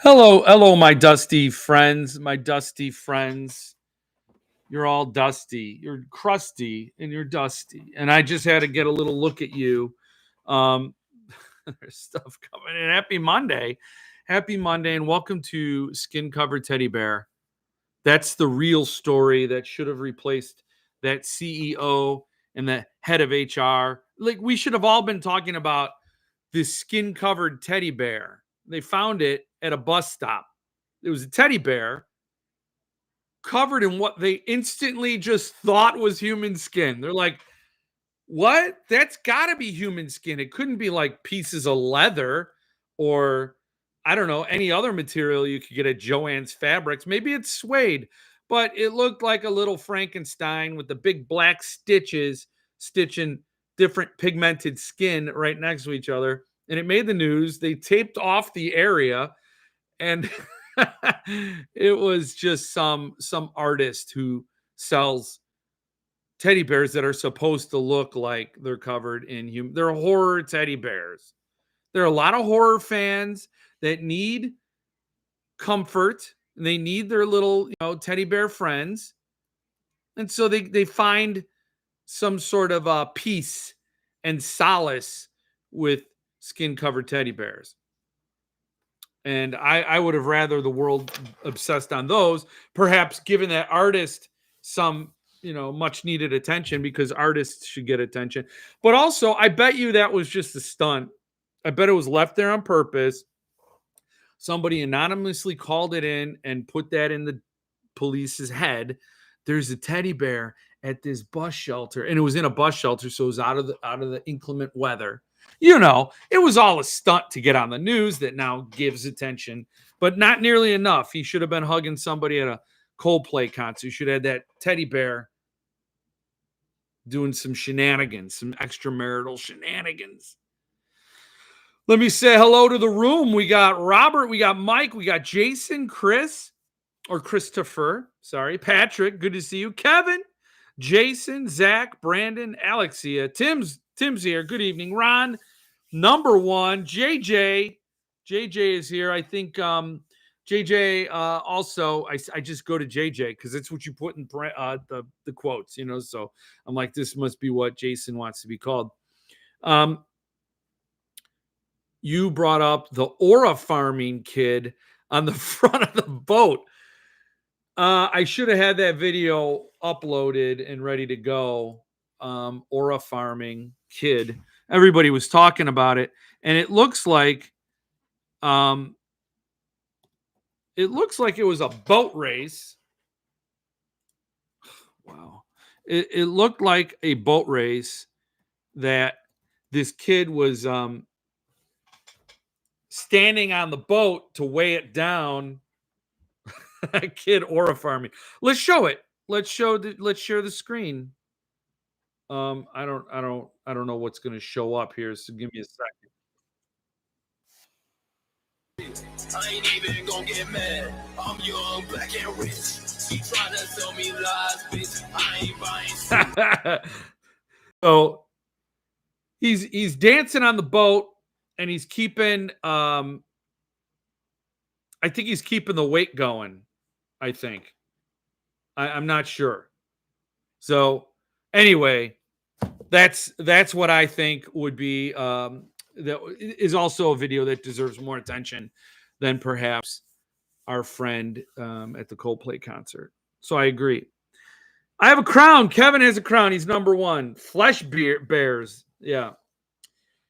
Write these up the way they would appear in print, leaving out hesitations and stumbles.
Hello, my dusty friends, You're all dusty, you're crusty, and you're dusty. And I just had to get a little look at you. Um, there's stuff coming in. Happy Monday, and welcome to Skin Covered Teddy Bear. That's the real story that should have replaced that CEO and the head of HR. Like, we should have all been talking about this skin covered teddy bear. They found it at a bus stop. It was a teddy bear covered in what they instantly just thought was human skin. They're like, what? That's got to be human skin. It couldn't be like pieces of leather or, I don't know, any other material you could get at Joann's Fabrics. Maybe it's suede, but it looked like a little Frankenstein with the big black stitches stitching different pigmented skin right next to each other. And it made the news. They taped off the area, and it was just some artist who sells teddy bears that are supposed to look like they're covered in human. They're horror teddy bears. There are a lot of horror fans that need comfort. And they need their little, teddy bear friends, and so they find some sort of peace and solace with skin covered teddy bears. And I would have rather the world obsessed on those, perhaps giving that artist some, much needed attention, because artists should get attention. But also, I bet you that was just a stunt. I bet it was left there on purpose. Somebody anonymously called it in and put that in the police's head. There's a teddy bear at this bus shelter, and it was in a bus shelter, so it was out of the inclement weather. It was all a stunt to get on the news that now gives attention, but not nearly enough. He should have been hugging somebody at a Coldplay concert. You should have had that teddy bear doing some shenanigans, some extramarital shenanigans. Let me say hello to the room. We got Robert, we got Mike, we got Jason, Chris, or Christopher, sorry, Patrick, good to see you. Kevin, Jason, Zach, Brandon, Alexia, Tim's here. Good evening. Ron, number one, JJ is here. I think JJ also, I just go to JJ because it's what you put in the quotes, so I'm like, this must be what Jason wants to be called. You brought up the Orura Farming kid on the front of the boat. I should have had that video uploaded and ready to go. Orura Farming kid. Everybody was talking about it, and it looks like it was a boat race. Wow. It looked like a boat race that this kid was standing on the boat to weigh it down. Kid Orura Farming. Let's show it. Let's share the screen. I don't know what's going to show up here, so give me a second. I ain't even gonna get mad. I'm young, black, and rich. She trying to sell me lies, bitch. I ain't buying. So he's dancing on the boat, and he's keeping I think he's keeping the weight going. I think. I'm not sure. So anyway, that's what I think would be that is also a video that deserves more attention than perhaps our friend at the Coldplay concert. So I agree. I have a crown. Kevin has a crown. He's number one. Flesh bears. Yeah.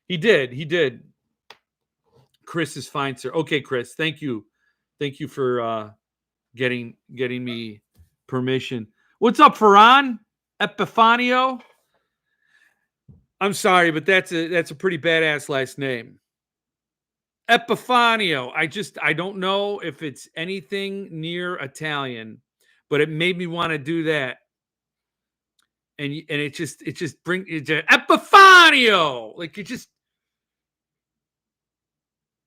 He did. Chris is fine, sir. Okay, Chris. Thank you. Thank you for getting me permission. What's up, Ferran? Epifanio? I'm sorry, but that's a pretty badass last name. Epifanio. I don't know if it's anything near Italian, but it made me want to do that. And it just brings Epifanio. Like, it just,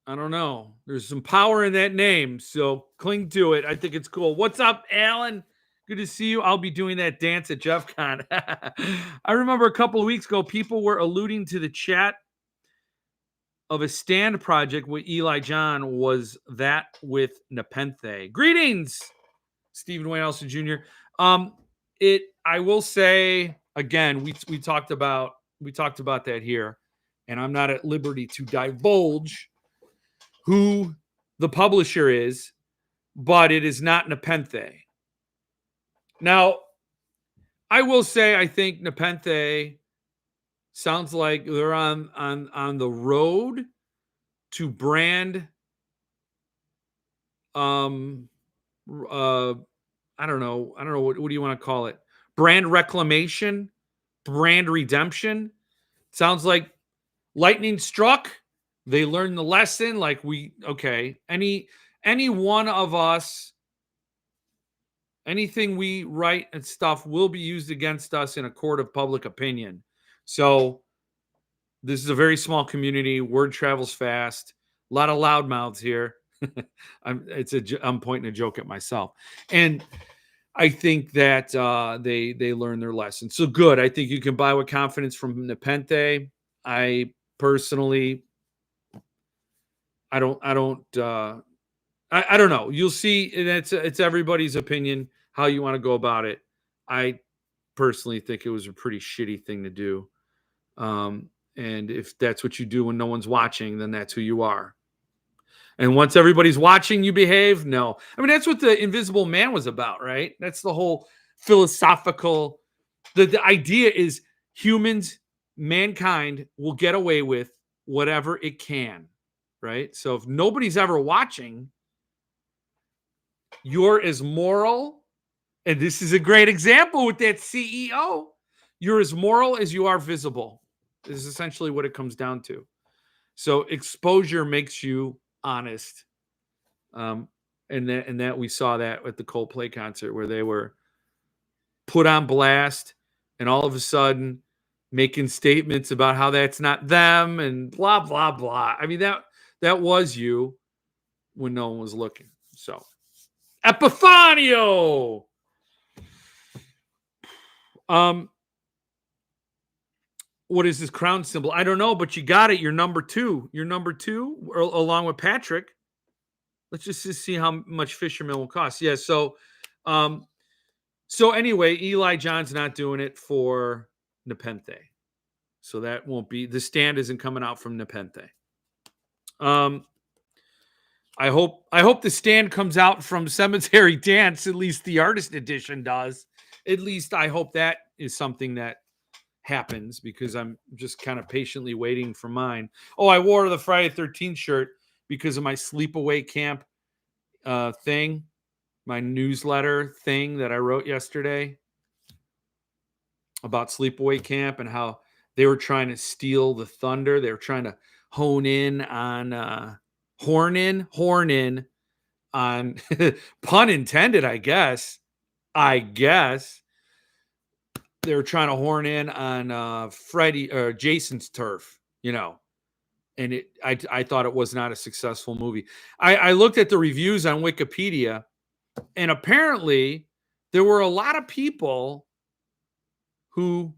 I don't know. There's some power in that name, so cling to it. I think it's cool. What's up, Alan? Good to see you. I'll be doing that dance at JeffCon. I remember a couple of weeks ago, people were alluding to the chat of a stand project with Eli John was that with Nepenthe. Greetings, Stephen Wayne Elson Jr. I will say again, we talked about that here, and I'm not at liberty to divulge who the publisher is, but it is not Nepenthe. Now, I will say I think Nepenthe sounds like they're on the road to brand I don't know what do you want to call it? Brand reclamation, brand redemption. Sounds like lightning struck. They learned the lesson. Like any one of us, anything we write and stuff will be used against us in a court of public opinion. So this is a very small community. Word travels fast. A lot of loudmouths here. I'm pointing a joke at myself, and I think that they learn their lesson. So good. I think you can buy with confidence from Nepenthe. I personally, I don't know. You'll see, and it's everybody's opinion how you want to go about it. I personally think it was a pretty shitty thing to do. And if that's what you do when no one's watching, then that's who you are. And once everybody's watching, you behave? No. I mean, that's what the Invisible Man was about, right? That's the whole philosophical. The idea is humans, mankind will get away with whatever it can, right? So if nobody's ever watching, you're as moral, and this is a great example with that CEO. You're as moral as you are visible. This is essentially what it comes down to. So exposure makes you honest. And that we saw that at the Coldplay concert where they were put on blast and all of a sudden making statements about how that's not them and blah, blah, blah. I mean, that was you when no one was looking. So Epifanio. What is this crown symbol? I don't know, but you got it. You're number two. You're number two, along with Patrick. Let's just see how much Fisherman will cost. Yeah. So anyway, Eli John's not doing it for Nepenthe. So that won't be, the stand isn't coming out from Nepenthe. I hope the stand comes out from Cemetery Dance. At least the artist edition does. At least I hope that is something that happens, because I'm just kind of patiently waiting for mine. Oh, I wore the Friday 13th shirt because of my Sleepaway Camp thing, my newsletter thing that I wrote yesterday about Sleepaway Camp and how they were trying to steal the thunder. They were trying to horn in on pun intended, I guess. They were trying to horn in on Freddie or Jason's turf, and I thought it was not a successful movie. I looked at the reviews on Wikipedia, and apparently there were a lot of people who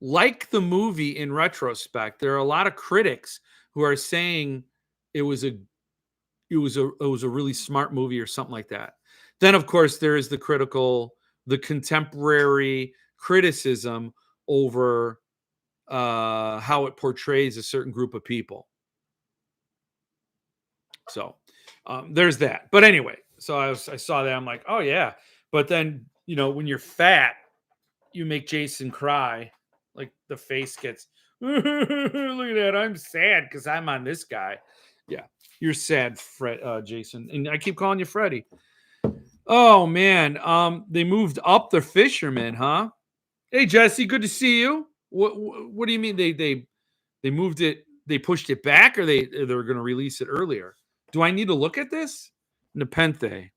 like the movie in retrospect. There are a lot of critics who are saying it was a really smart movie or something like that. Then, of course, there is the contemporary criticism over how it portrays a certain group of people. So there's that. But anyway, so I saw that. I'm like, oh yeah. But then, when you're fat, you make Jason cry. Like the face gets, look at that. I'm sad because I'm on this guy. Yeah, you're sad, Jason. And I keep calling you Freddie. Oh man, they moved up the Fisherman, huh? Hey Jesse, good to see you. What do you mean they moved it? They pushed it back, or they were going to release it earlier? Do I need to look at this? Nepenthe.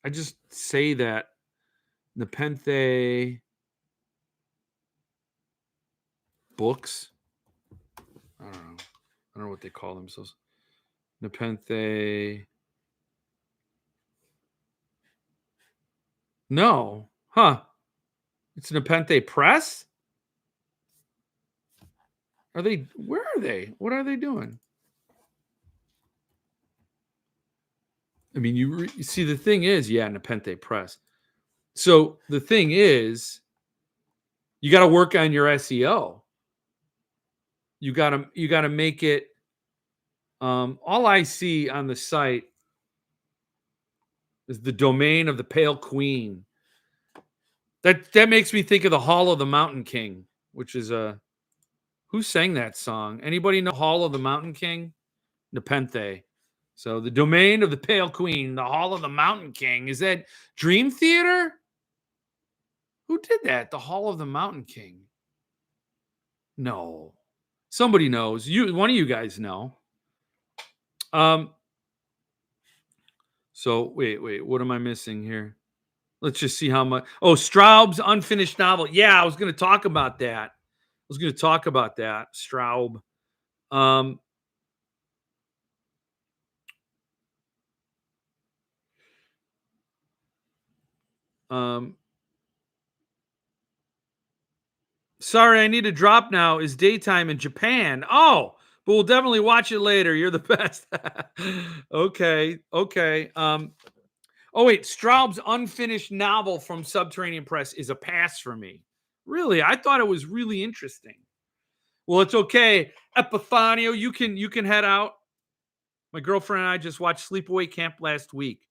I just say that Nepenthe books. I don't know what they call themselves. Nepenthe. No. Huh. It's Nepenthe Press? Where are they? What are they doing? I mean, you see, the thing is, yeah, Nepenthe Press. So the thing is, you got to work on your SEO. You got to make it. All I see on the site is the domain of the Pale Queen. That makes me think of the Hall of the Mountain King, which is who sang that song? Anybody know Hall of the Mountain King? Nepenthe. So the domain of the Pale Queen, the Hall of the Mountain King. Is that Dream Theater? Who did that? The Hall of the Mountain King. No. Somebody knows. One of you guys know. So wait, what am I missing here? Let's just see how much. Oh, Straub's unfinished novel. Yeah, I was going to talk about that. Straub. Um, um, Sorry, I need to drop now. Is daytime in Japan. Oh, but we'll definitely watch it later. You're the best. Okay. Oh wait, Straub's unfinished novel from Subterranean Press is a pass for me. Really, I thought it was really interesting. Well, it's okay. Epifanio, you can head out. My girlfriend and I just watched Sleepaway Camp last week.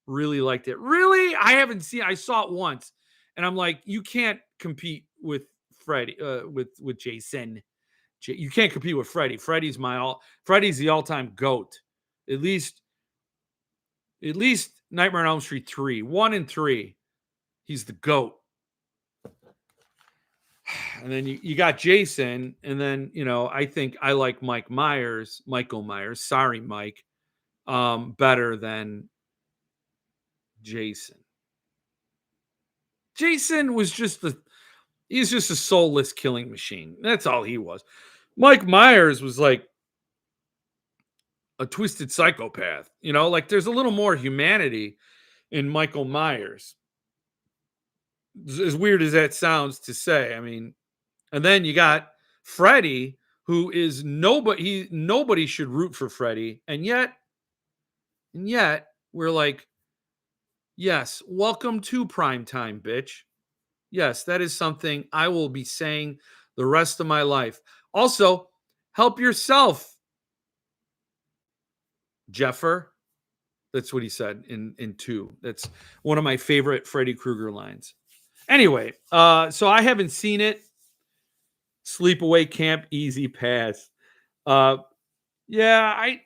Really liked it. Really? I saw it once. And I'm like, you can't compete with Freddie, with Jason. You can't compete with Freddie. Freddie's the all-time GOAT. At least Nightmare on Elm Street 3. 1 and 3. He's the GOAT. And then you got Jason, and then I think I like Michael Myers. Sorry, Mike. Better than Jason. Jason was he's just a soulless killing machine. That's all he was. Mike Myers was like a twisted psychopath. Like there's a little more humanity in Michael Myers. As weird as that sounds to say. I mean, and then you got Freddy, who is nobody should root for Freddy. And yet we're like, yes, welcome to primetime, bitch. Yes, that is something I will be saying the rest of my life. Also, help yourself, Jeffer. That's what he said in 2. That's one of my favorite Freddy Krueger lines. Anyway, so I haven't seen it. Sleepaway Camp, easy pass. Yeah, I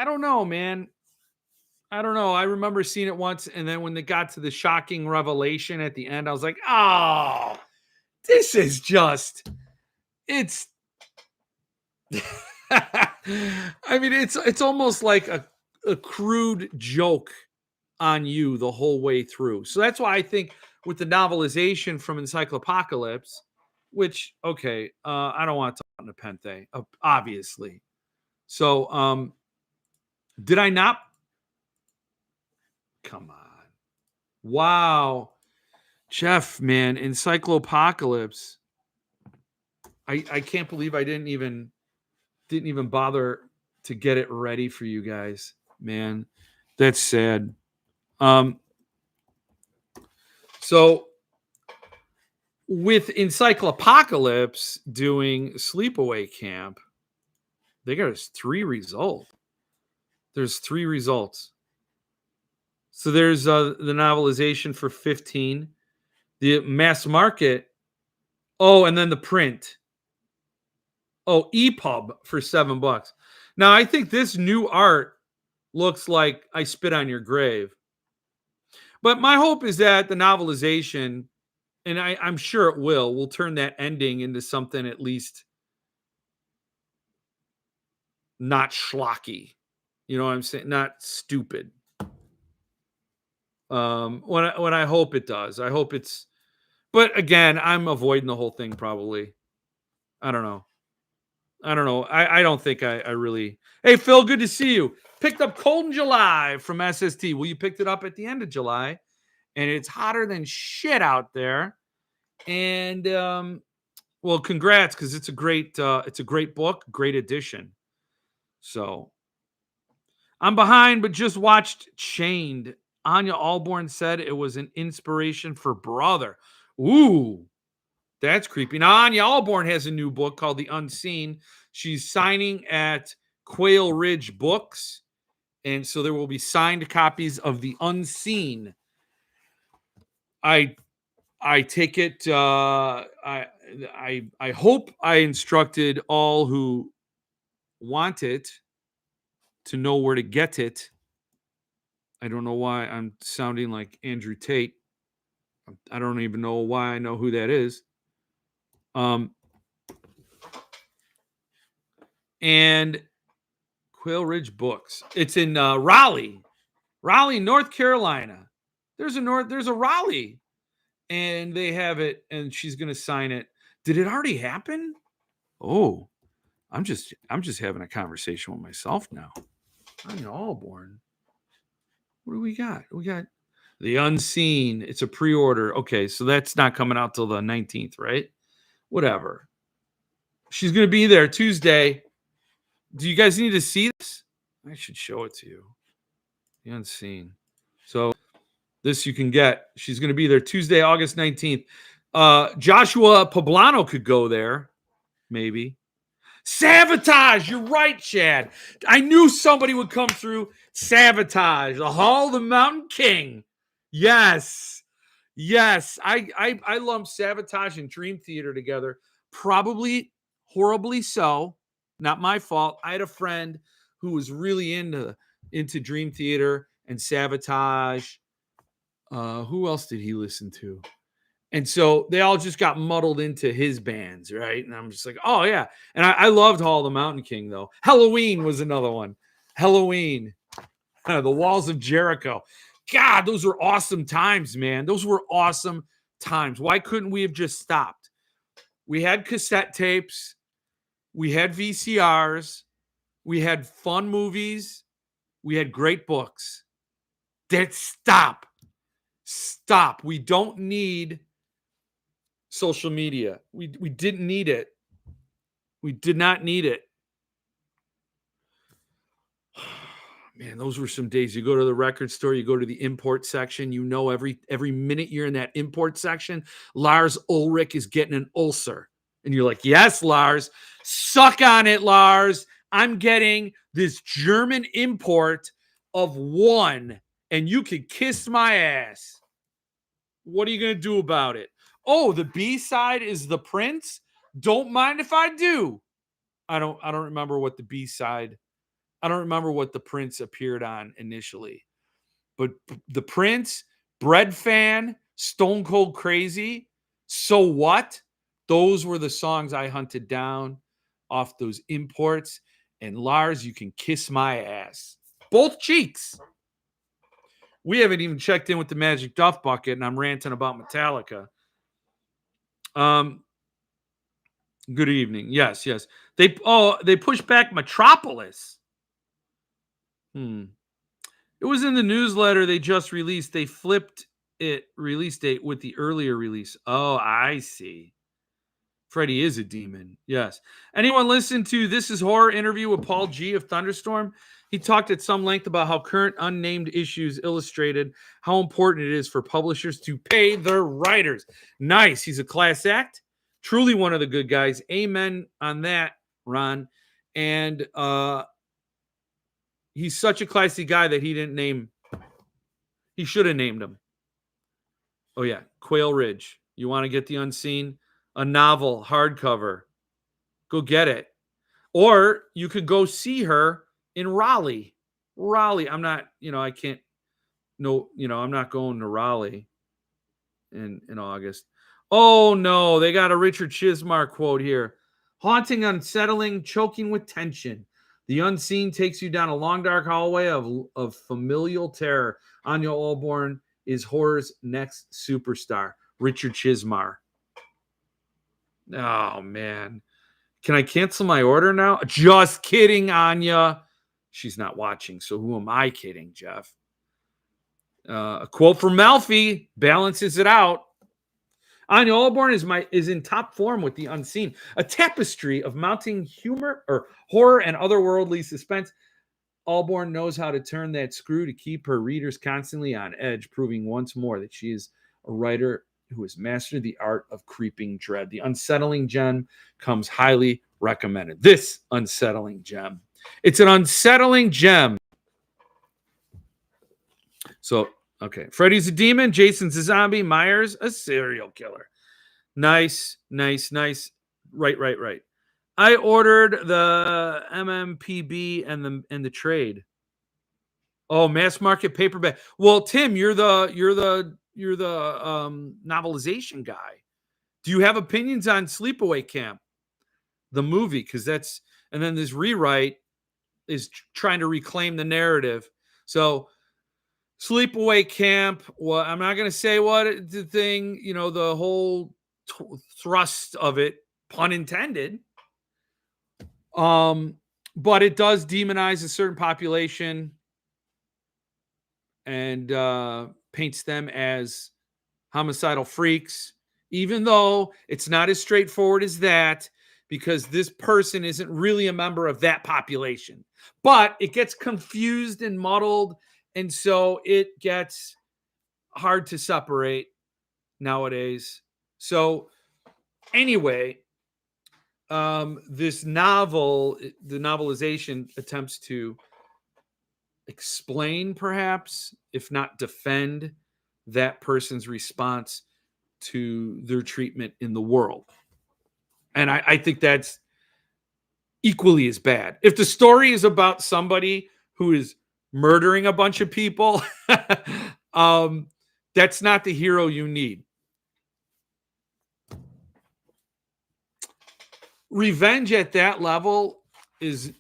don't know, man. I don't know. I remember seeing it once, and then when they got to the shocking revelation at the end, I was like, oh, this is just it's I mean, it's almost like a crude joke on you the whole way through. So that's why I think with the novelization from Encyclopocalypse, which I don't want to talk about Nepenthe, obviously. So did I not? Come on. Wow. Jeff, man, Encyclopocalypse. I can't believe I didn't even bother to get it ready for you guys, man. That's sad. So with Encyclopocalypse doing Sleepaway Camp, they got us 3 results. There's 3 results. So there's the novelization for 15, the mass market. Oh, and then the print. Oh, EPUB for $7. Now I think this new art looks like I Spit on Your Grave. But my hope is that the novelization, and I'm sure it will turn that ending into something at least not schlocky. You know what I'm saying? Not stupid. When I hope it does. I hope it's, but again, I'm avoiding the whole thing probably. I don't know. I don't think I really. Hey, Phil, good to see you. Picked up Cold in July from SST. Well, you picked it up at the end of July, and it's hotter than shit out there. And Well, congrats, because it's a great book, great edition. So I'm behind, but just watched Chained. Anya Allborn said it was an inspiration for Brother. Ooh, that's creepy. Now, Anya Allborn has a new book called The Unseen. She's signing at Quail Ridge Books. And so there will be signed copies of The Unseen. I take it. I hope I instructed all who want it to know where to get it. I don't know why I'm sounding like Andrew Tate. I don't even know why I know who that is. And Quail Ridge Books. It's in Raleigh, North Carolina. There's a Raleigh, and they have it, and she's gonna sign it. Did it already happen? Oh, I'm just having a conversation with myself now. I'm all born. What do we got? We got The Unseen. It's a pre-order. Okay, so that's not coming out till the 19th, right? Whatever. She's gonna be there Tuesday. Do you guys need to see this? I should show it to you. The Unseen. So this you can get. She's going to be there Tuesday, August 19th. Joshua Poblano could go there, maybe. Sabotage. You're right, Chad. I knew somebody would come through. Sabotage. The Hall of the Mountain King. Yes. Yes. I lump Sabotage and Dream Theater together. Probably horribly so. Not my fault. I had a friend who was really into Dream Theater and Sabotage. Who else did he listen to? And so they all just got muddled into his bands, right? And I'm just like, oh yeah. And I loved Hall of the Mountain King though. Halloween was another one. Halloween, The Walls of Jericho. God, those were awesome times, man. Those were awesome times. Why couldn't we have just stopped? We had cassette tapes. We had VCRs. We had fun movies. We had great books. Stop. We don't need social media. We didn't need it. We did not need it. Man, those were some days. You go to the record store, you go to the import section, you know every minute you're in that import section, Lars Ulrich is getting an ulcer. And you're like, yes, Lars, suck on it, Lars. I'm getting this German import of one, and you can kiss my ass. What are you going to do about it? Oh, the B-side is The Prince? Don't mind if I do. I don't remember what the B-side. I don't remember what the Prince appeared on initially. But the Prince, Bread Fan, Stone Cold Crazy, So What? Those were the songs I hunted down off those imports. And Lars, you can kiss my ass. Both cheeks. We haven't even checked in with the Magic Duff Bucket, and I'm ranting about Metallica. Good evening. Yes. They pushed back Metropolis. It was in the newsletter they just released. They flipped it release date with the earlier release. Oh, I see. Freddie is a demon. Yes. Anyone listen to This Is Horror interview with Paul G of Thunderstorm? He talked at some length about how current unnamed issues illustrated how important it is for publishers to pay their writers. Nice. He's a class act. Truly one of the good guys. Amen on that, Ron. And he's such a classy guy that he didn't name. He should have named him. Oh, yeah. Quail Ridge. You want to get The Unseen? A novel, hardcover. Go get it. Or you could go see her in Raleigh. I'm not, I can't, I'm not going to Raleigh in August. Oh, no. They got a Richard Chismar quote here. Haunting, unsettling, choking with tension. The Unseen takes you down a long, dark hallway of familial terror. Anya Allborn is horror's next superstar. Richard Chismar. Oh, man. Can I cancel my order now? Just kidding, Anya. She's not watching, so who am I kidding, Jeff? A quote from Malfi balances it out. Anya Allborn is in top form with The Unseen, a tapestry of mounting humor or horror and otherworldly suspense. Allborn knows how to turn that screw to keep her readers constantly on edge, proving once more that she is a writer who has mastered the art of creeping dread. The Unsettling Gem comes highly recommended. This Unsettling Gem. It's an unsettling gem. So, okay. Freddy's a demon. Jason's a zombie. Myers, a serial killer. Nice. Right. I ordered the MMPB and the trade. Oh, mass market paperback. Well, Tim, you're the novelization guy. Do you have opinions on Sleepaway Camp, the movie? Because that's, and then this rewrite is trying to reclaim the narrative. So Sleepaway Camp. Well, I'm not going to say what the thing, the whole thrust of it, pun intended. But it does demonize a certain population and paints them as homicidal freaks, even though it's not as straightforward as that, because this person isn't really a member of that population. But it gets confused and muddled, and so it gets hard to separate nowadays. So anyway, this novel, the novelization attempts to explain, perhaps, if not defend, that person's response to their treatment in the world. And I think that's equally as bad. If the story is about somebody who is murdering a bunch of people, that's not the hero you need. Revenge at that level is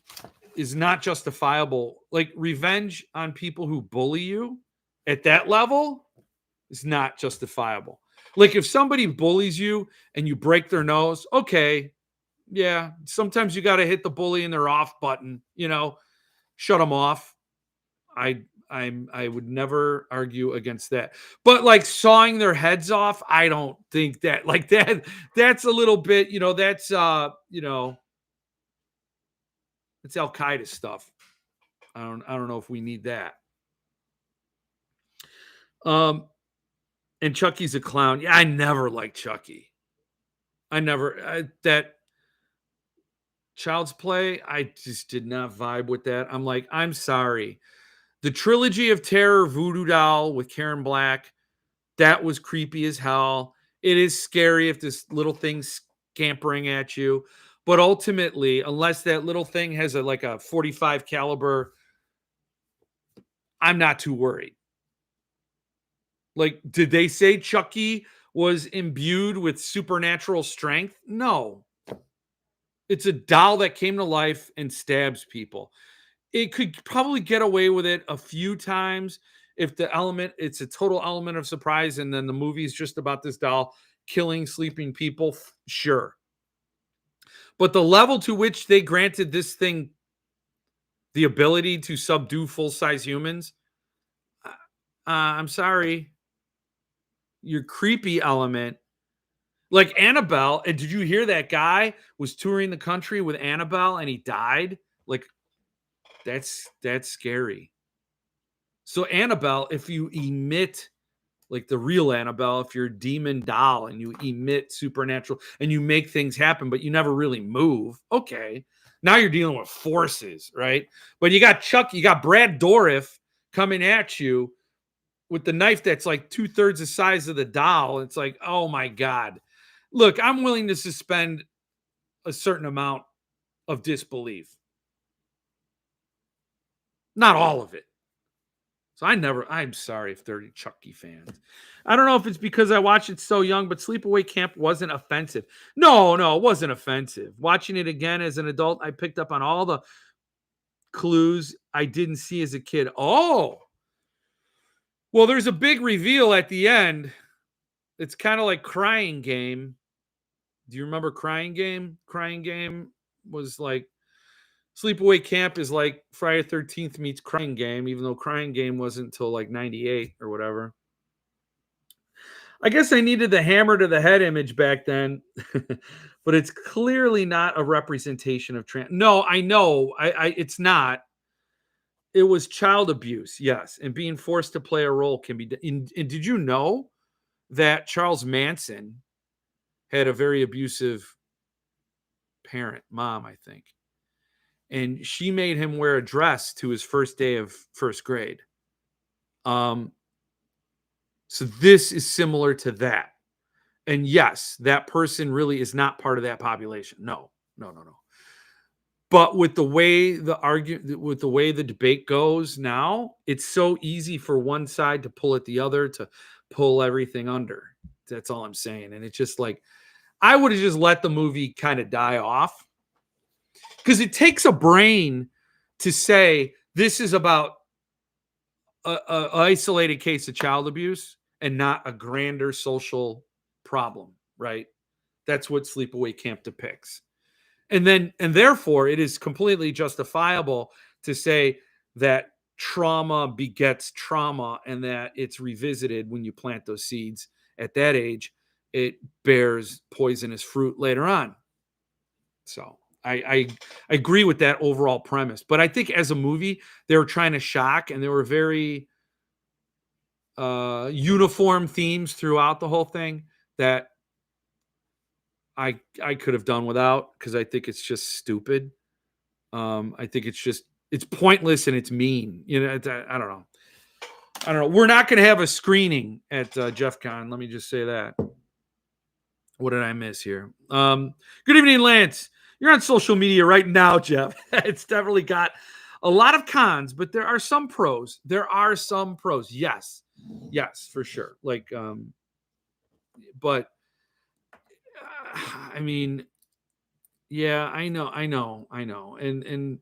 not justifiable. Like, revenge on people who bully you at that level is not justifiable. Like, if somebody bullies you and you break their nose, okay, yeah, sometimes you got to hit the bully in their off button, shut them off. I would never argue against that. But like sawing their heads off, I don't think that, like, that's a little bit, that's it's Al Qaeda stuff. I don't know if we need that. And Chucky's a clown. Yeah, I never liked Chucky. That Child's Play, I just did not vibe with that. I'm like, I'm sorry. The Trilogy of Terror Voodoo Doll with Karen Black, that was creepy as hell. It is scary if this little thing's scampering at you. But ultimately, unless that little thing has a 45 caliber, I'm not too worried. Like, did they say Chucky was imbued with supernatural strength? No. It's a doll that came to life and stabs people. It could probably get away with it a few times if it's a total element of surprise, and then the movie is just about this doll killing sleeping people. Sure. But the level to which they granted this thing the ability to subdue full-size humans, I'm sorry. Your creepy element, like Annabelle. And did you hear that guy was touring the country with Annabelle and he died? Like, that's scary. So Annabelle, if you emit, like the real Annabelle, if you're a demon doll and you emit supernatural and you make things happen, but you never really move, okay. Now you're dealing with forces, right? But you got you got Brad Dourif coming at you with the knife that's like 2/3 the size of the doll. It's like, oh my God. Look, I'm willing to suspend a certain amount of disbelief. Not all of it. So I'm sorry if they're Chucky fans. I don't know if it's because I watched it so young, but Sleepaway Camp wasn't offensive. No, it wasn't offensive. Watching it again as an adult, I picked up on all the clues I didn't see as a kid. Oh, well, there's a big reveal at the end. It's kind of like Crying Game. Do you remember Crying Game? Crying Game was like, Sleepaway Camp is like Friday the 13th meets Crying Game, even though Crying Game wasn't until like 98 or whatever. I guess I needed the hammer to the head image back then, but it's clearly not a representation of trans. No, I know, it's not. It was child abuse, yes, and being forced to play a role can be. And did you know that Charles Manson had a very abusive parent, mom, I think, and she made him wear a dress to his first day of first grade. Um, so this is similar to that. And yes, that person really is not part of that population. No, no, no, no. But with the way the debate goes now, it's so easy for one side to pull at the other to pull everything under. That's all I'm saying. And it's just like I would have just let the movie kind of die off because it takes a brain to say this is about a isolated case of child abuse and not a grander social problem, right? That's what Sleepaway Camp depicts. And therefore it is completely justifiable to say that trauma begets trauma and that it's revisited when you plant those seeds at that age. It bears poisonous fruit later on. So I agree with that overall premise. But I think as a movie, they were trying to shock and they were very uniform themes throughout the whole thing that I could have done without because I think it's just stupid. I think it's pointless and it's mean. You know, I don't know. I don't know. We're not going to have a screening at Jeff Con. Let me just say that. What did I miss here? Good evening, Lance. You're on social media right now, Jeff. It's definitely got a lot of cons, but there are some pros. There are some pros. Yes, for sure. Like, but I mean, yeah, I know, and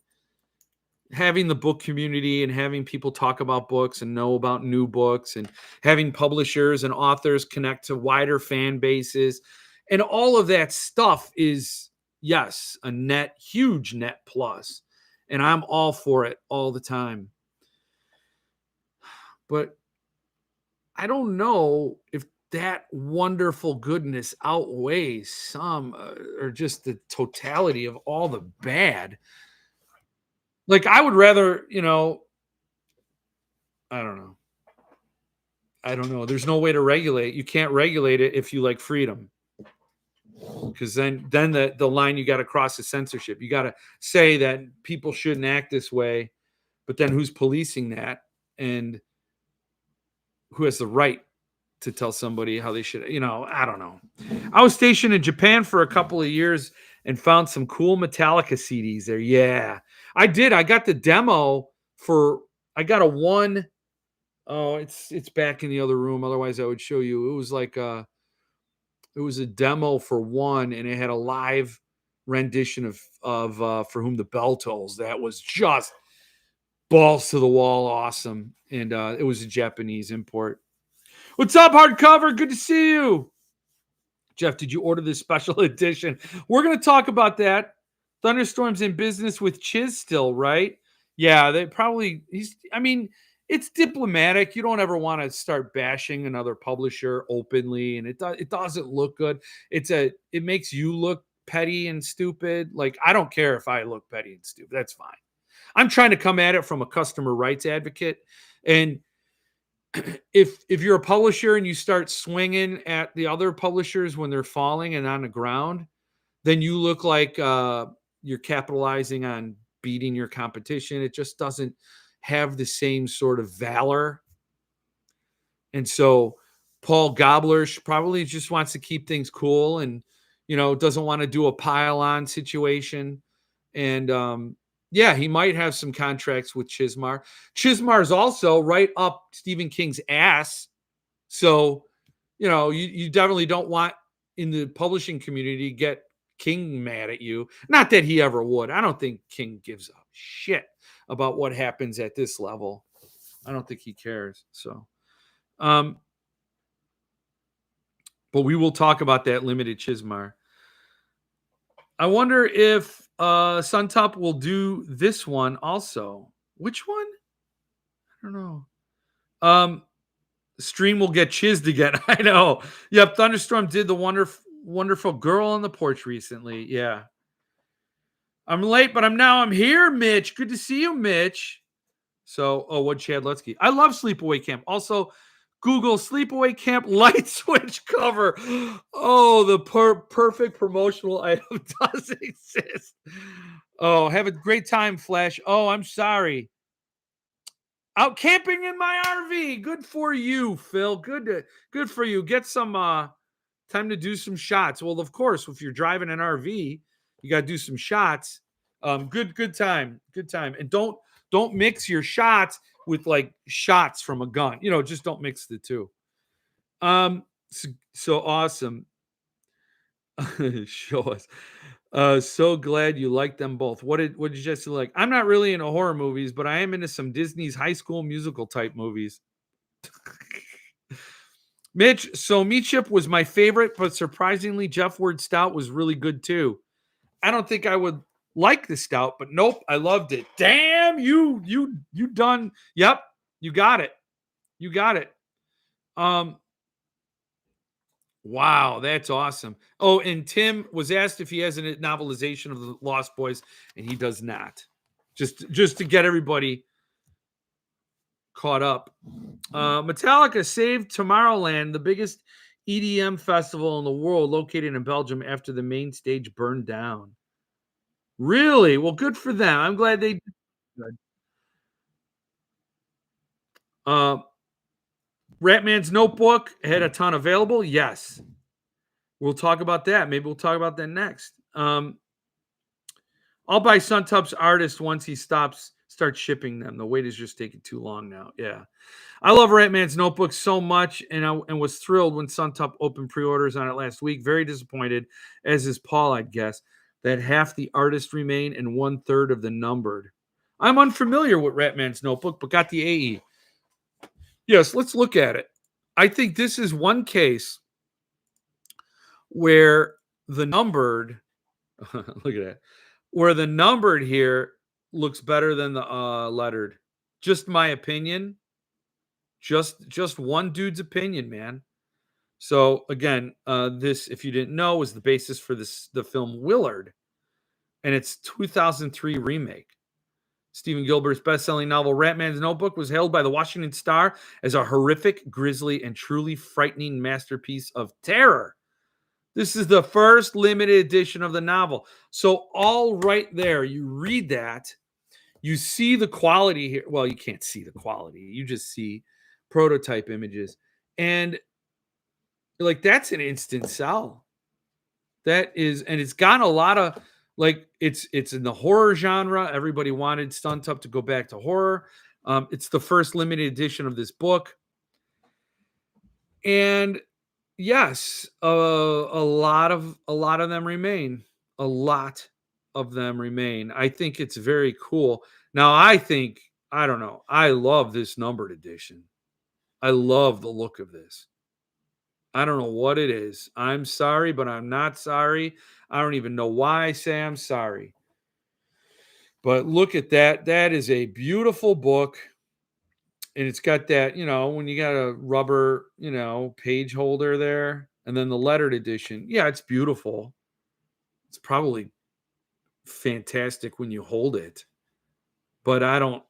having the book community and having people talk about books and know about new books and having publishers and authors connect to wider fan bases and all of that stuff is, yes, a huge net plus. And I'm all for it all the time. But I don't know if that wonderful goodness outweighs some or just the totality of all the bad. Like I would rather, I don't know. I don't know. There's no way to regulate. You can't regulate it if you like freedom. Because then the line you got to cross is censorship. You got to say that people shouldn't act this way, but then who's policing that and who has the right to tell somebody how they should, I don't know. I was stationed in Japan for a couple of years and found some cool Metallica CDs there. Yeah, I did. I got the demo I got a one. Oh, it's back in the other room. Otherwise, I would show you. It was like it was a demo for one, and it had a live rendition of For Whom the Bell Tolls. That was just balls to the wall, awesome. And it was a Japanese import. What's up, hardcover? Good to see you. Jeff, did you order this special edition? We're going to talk about that. Thunderstorms in business with Chiz still, right? Yeah, they probably, it's diplomatic. You don't ever want to start bashing another publisher openly, and it doesn't look good. It makes you look petty and stupid. Like, I don't care if I look petty and stupid. That's fine. I'm trying to come at it from a customer rights advocate. And if you're a publisher and you start swinging at the other publishers when they're falling and on the ground, then you look like you're capitalizing on beating your competition. It just doesn't have the same sort of valor. And so Paul Gobbler probably just wants to keep things cool and, doesn't want to do a pile-on situation. And yeah, he might have some contracts with Chismar. Chismar is also right up Stephen King's ass. So, you definitely don't want in the publishing community get King mad at you. Not that he ever would. I don't think King gives a shit about what happens at this level. I don't think he cares. So, but we will talk about that limited Chismar. I wonder if Suntop will do this one also. Which one? I don't know. Stream will get chizzed again. I know. Yep, Thunderstorm did the wonderful girl on the porch recently. Yeah. I'm late, but I'm here, Mitch. Good to see you, Mitch. So, what Chad Lutsky? I love Sleepaway Camp. Also, Google Sleepaway Camp light switch cover. Oh, the perfect promotional item does exist. Oh, have a great time, Flash. Oh, I'm sorry. Out camping in my RV. Good for you, Phil. Good for you. Get some time to do some shots. Well, of course, if you're driving an RV, you got to do some shots. Good time. Good time. And don't mix your shots with like shots from a gun. Just don't mix the two. So awesome. Show us. So glad you like them both. What did you just like? I'm not really into horror movies, but I am into some Disney's High School Musical type movies. Mitch, so Meat Chip was my favorite, but surprisingly, Jeff Word Stout was really good too. I don't think I would like the stout, but nope, I loved it. Damn, you done. Yep, you got it. You got it. Wow, that's awesome. Oh, and Tim was asked if he has a novelization of the Lost Boys, and he does not. Just to get everybody caught up. Metallica saved Tomorrowland, the biggest EDM festival in the world, located in Belgium after the main stage burned down. Really? Well, good for them. I'm glad they did good. Uh, Ratman's Notebook had a ton available. Yes. We'll talk about that. Maybe we'll talk about that next. I'll buy Suntup's artist once he starts shipping them. The wait is just taking too long now. Yeah. I love Ratman's Notebook so much, and was thrilled when Suntup opened pre-orders on it last week. Very disappointed, as is Paul, I'd guess, that half the artists remain and 1/3 of the numbered. I'm unfamiliar with Ratman's Notebook, but got the AE. Yes, let's look at it. I think this is one case where the numbered, look at that, where the numbered here looks better than the lettered. Just my opinion. Just one dude's opinion, man. So again, this, if you didn't know, was the basis for the film Willard, and its 2003 remake. Stephen Gilbert's best-selling novel Ratman's Notebook was hailed by the Washington Star as a horrific, grisly, and truly frightening masterpiece of terror. This is the first limited edition of the novel. So all right there, you read that, you see the quality here. Well, you can't see the quality. You just see prototype images. And like, that's an instant sell. That is, and it's got a lot of, like, it's in the horror genre. Everybody wanted Stunt Up to go back to horror. It's the first limited edition of this book. And yes, a lot of them remain. A lot of them remain. I think it's very cool. Now, I don't know. I love this numbered edition. I love the look of this. I don't know what it is. I'm sorry, but I'm not sorry. I don't even know why I say I'm sorry. But look at that. That is a beautiful book. And it's got that, when you got a rubber, page holder there, and then the lettered edition. Yeah, it's beautiful. It's probably fantastic when you hold it. But I don't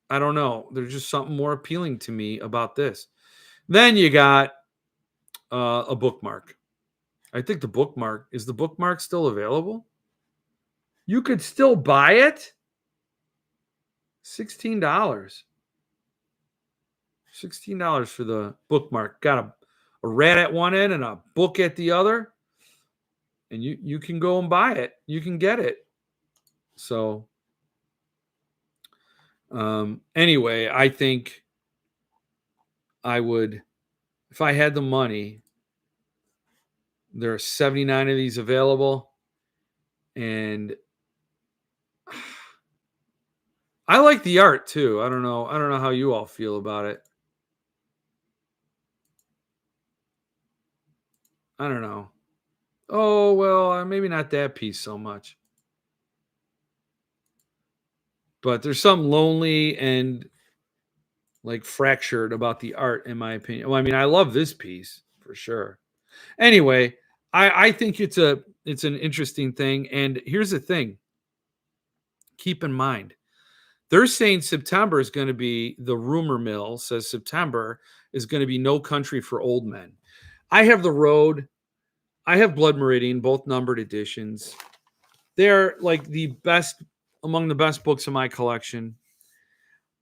know. There's just something more appealing to me about this. Then you got a bookmark. I think the bookmark still available? You could still buy it. $16. $16 for the bookmark. Got a rat at one end and a book at the other. And you can go and buy it. You can get it. So anyway, I think I would, if I had the money, there are 79 of these available. And I like the art too. I don't know how you all feel about it. I don't know. Oh, well, maybe not that piece so much. But there's some lonely and like fractured about the art, in my opinion. Well, I mean, I love this piece for sure. Anyway, I think it's an interesting thing. And here's the thing: keep in mind, they're saying September is going to be, the rumor mill says September is going to be No Country for Old Men. I have The Road. I have Blood Meridian, both numbered editions. They're like the best, among the best books in my collection.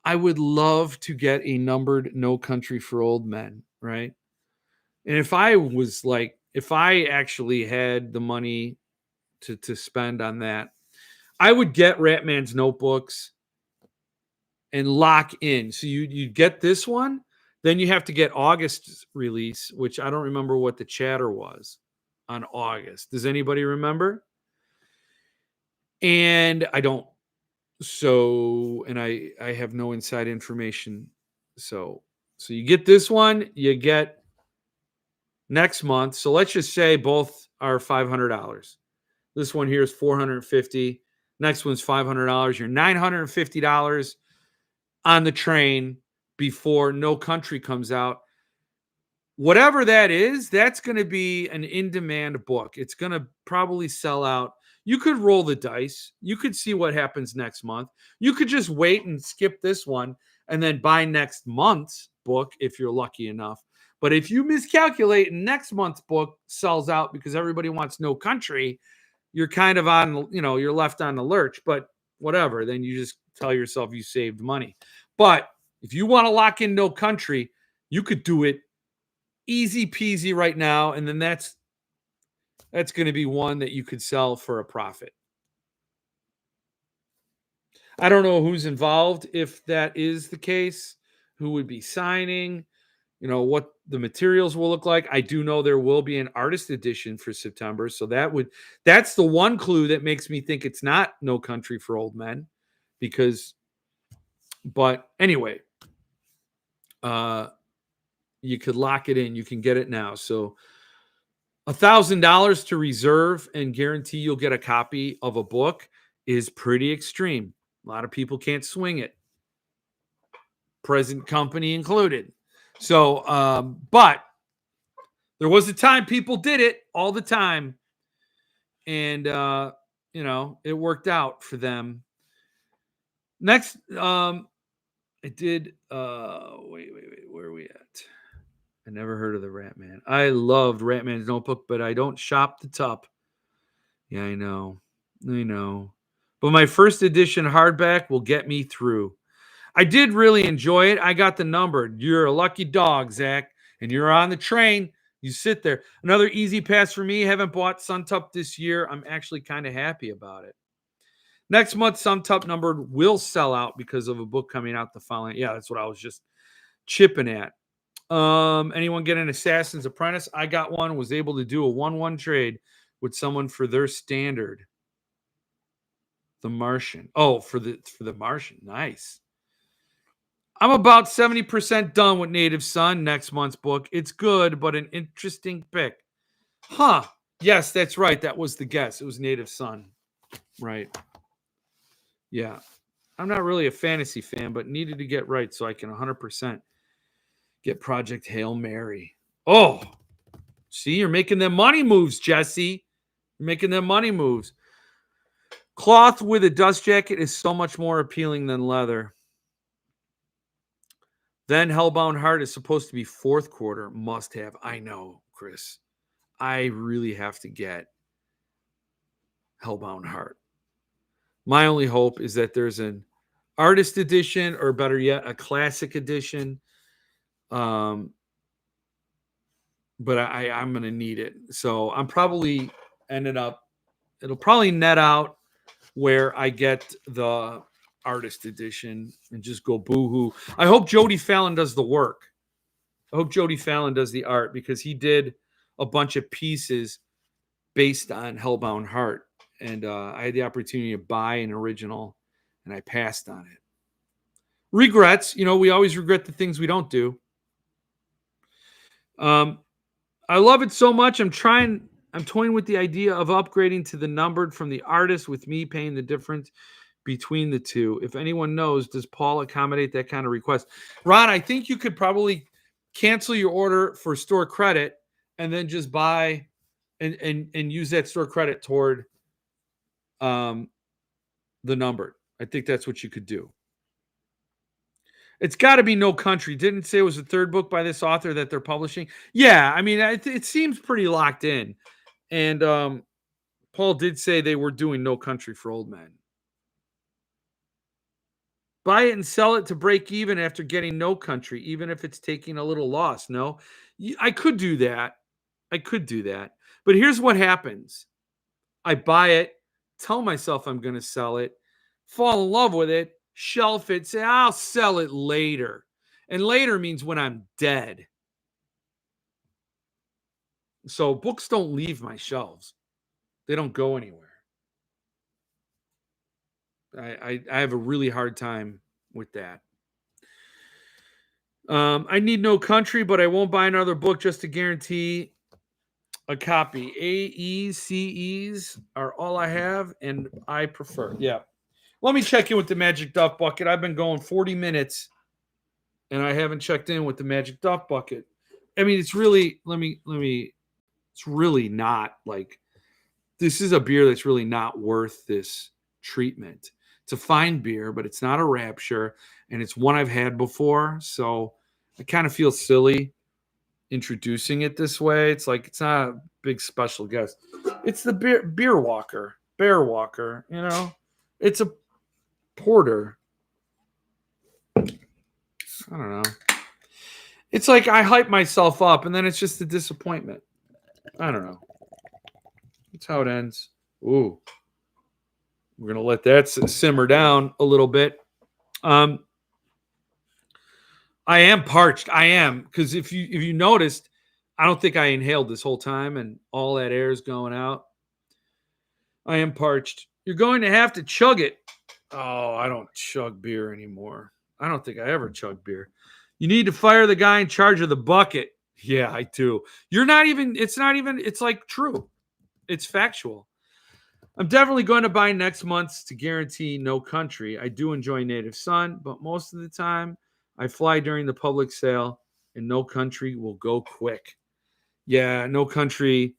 I would love to get a numbered No Country for Old Men, right? And if I actually had the money to spend on that, I would get Ratman's Notebooks and lock in. So you get this one, then you have to get August's release, which I don't remember what the chatter was on August. Does anybody remember? And I don't. So, and I have no inside information. So you get this one, you get next month. So let's just say both are $500. This one here is $450. Next one's $500. You're $950 on the train before No Country comes out. Whatever that is, that's going to be an in-demand book. It's going to probably sell out. You could roll the dice. You could see what happens next month. You could just wait and skip this one and then buy next month's book if you're lucky enough. But if you miscalculate and next month's book sells out because everybody wants No Country, you're kind of on, you're left on the lurch. But whatever, then you just tell yourself you saved money. But if you want to lock in No Country, you could do it easy peasy right now, and then that's going to be one that you could sell for a profit. I don't know who's involved if that is the case, who would be signing, what the materials will look like. I do know there will be an artist edition for September, so that's the one clue that makes me think it's not No Country for Old Men, but anyway, you could lock it in. You can get it now. So $1,000 to reserve and guarantee you'll get a copy of a book is pretty extreme. A lot of people can't swing it, present company included. So, but there was a time people did it all the time, and it worked out for them. Next, I did. Wait, where are we at? I never heard of the Ratman. I loved Ratman's Notebook, but I don't shop the top. Yeah, I know. But my first edition hardback will get me through. I did really enjoy it. I got the numbered. You're a lucky dog, Zach, and you're on the train. You sit there. Another easy pass for me. Haven't bought Suntup this year. I'm actually kind of happy about it. Next month, Suntup numbered will sell out because of a book coming out the following. Yeah, that's what I was just chipping at. Anyone get an Assassin's Apprentice? I got one, was able to do a 1-1 trade with someone for their standard. The Martian. Oh, for the Martian. Nice. I'm about 70% done with Native Son, next month's book. It's good, but an interesting pick. Huh. Yes, that's right. That was the guess. It was Native Son. Right. Yeah. I'm not really a fantasy fan, but needed to get right so I can 100% get Project Hail Mary. Oh, see, you're making them money moves, Jesse. You're making them money moves. Cloth with a dust jacket is so much more appealing than leather. Then Hellbound Heart is supposed to be fourth quarter. Must have. I know, Chris. I really have to get Hellbound Heart. My only hope is that there's an artist edition, or better yet, a classic edition. But I'm going to need it. So I'm probably it'll probably net out where I get the artist edition and just go boo-hoo. I hope Jody Fallon does the work. I hope Jody Fallon does the art, because he did a bunch of pieces based on Hellbound Heart. And I had the opportunity to buy an original, and I passed on it. Regrets. We always regret the things we don't do. I love it so much. I'm toying with the idea of upgrading to the numbered from the artist, with me paying the difference between the two. If anyone knows, does Paul accommodate that kind of request? Ron, I think you could probably cancel your order for store credit and then just buy and use that store credit toward the number. I think that's what you could do. It's got to be No Country. Didn't say it was the third book by this author that they're publishing. Yeah, I mean, it seems pretty locked in. And Paul did say they were doing No Country for Old Men. Buy it and sell it to break even after getting No Country, even if it's taking a little loss. No, I could do that. I could do that. But here's what happens. I buy it, tell myself I'm going to sell it, fall in love with it, shelf it, say, I'll sell it later. And later means when I'm dead. So books don't leave my shelves. They don't go anywhere. I have a really hard time with that. I need No Country, but I won't buy another book just to guarantee a copy. AEs, CEs are all I have, and I prefer. Yeah. Let me check in with the Magic Duff Bucket. I've been going 40 minutes, and I haven't checked in with the Magic Duff Bucket. I mean, it's really, it's really not like, this is a beer that's really not worth this treatment. It's a fine beer, but it's not a Rapture, and it's one I've had before, so I kind of feel silly introducing it this way. It's like, it's not a big special guest. It's the beer walker, bear walker, you know? It's a porter. I don't know. It's like I hype myself up, and then it's just a disappointment. I don't know. That's how it ends. Ooh. We're going to let that simmer down a little bit. I am parched. I am, because if you noticed, I don't think I inhaled this whole time, and all that air is going out. I am parched. You're going to have to chug it. Oh, I don't chug beer anymore. I don't think I ever chug beer. You need to fire the guy in charge of the bucket. Yeah, I do. It's like true. It's factual. I'm definitely going to buy next month's to guarantee No Country. I do enjoy Native Son, but most of the time I fly during the public sale, and No Country will go quick. Yeah, No Country.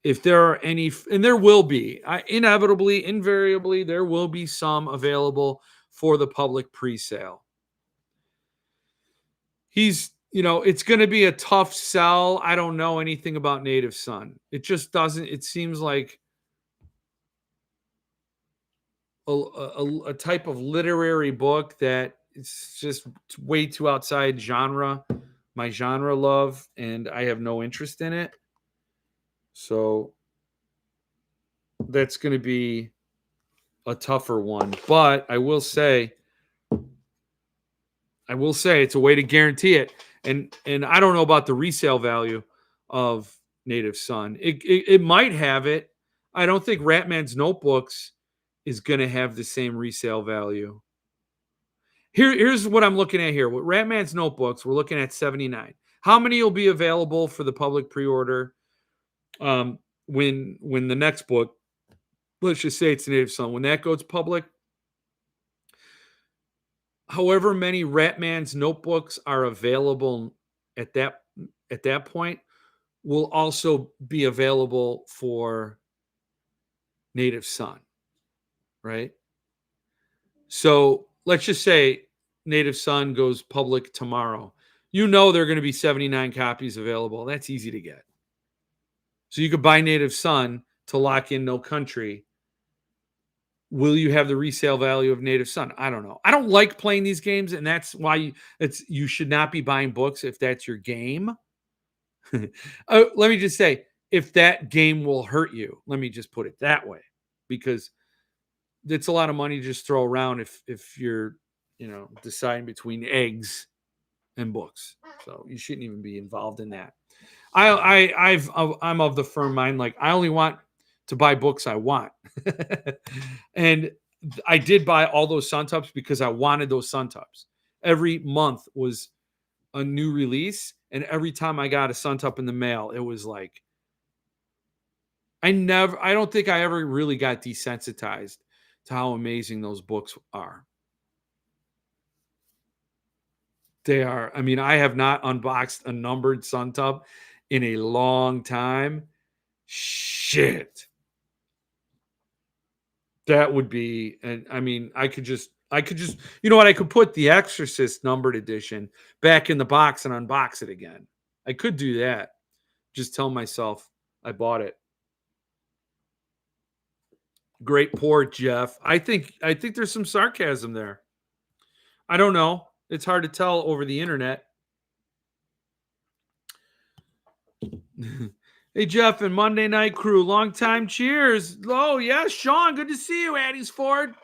If there are any, and there will be, inevitably, invariably, there will be some available for the public pre-sale. It's going to be a tough sell. I don't know anything about Native Son. It just doesn't, it seems like a type of literary book that it's just way too outside my genre love, and I have no interest in it. So that's going to be a tougher one. But I will say it's a way to guarantee it. And I don't know about the resale value of Native Son. It might have it. I don't think Ratmans Notebooks is going to have the same resale value. Here's what I'm looking at here. With Ratman's Notebooks, we're looking at 79. How many will be available for the public pre-order when the next book, let's just say it's Native Son, when that goes public? However many Ratman's Notebooks are available at that point will also be available for Native Son, right? So let's just say Native Son goes public tomorrow. There are going to be 79 copies available. That's easy to get. So you could buy Native Son to lock in No Country. Will you have the resale value of Native Son? I don't know. I don't like playing these games, and that's why you should not be buying books if that's your game. Let me just say, if that game will hurt you, let me just put it that way, because it's a lot of money to just throw around if you're deciding between eggs and books. So you shouldn't even be involved in that. I'm of the firm mind, like, I only want to buy books I want. And I did buy all those Sun Tubs because I wanted those Sun Tubs. Every month was a new release, and every time I got a Sun Tub in the mail, it was like, I don't think I ever really got desensitized to how amazing those books are. They are. I mean, I have not unboxed a numbered Sun Tub in a long time. Shit. That would be, and I mean, I could just, you know what? I could put the Exorcist numbered edition back in the box and unbox it again. I could do that. Just tell myself I bought it. Great port, Jeff. I think there's some sarcasm there. I don't know. It's hard to tell over the internet. Hey, Jeff and Monday Night Crew, long time cheers. Oh, yeah, Sean, good to see you, Addie's Ford.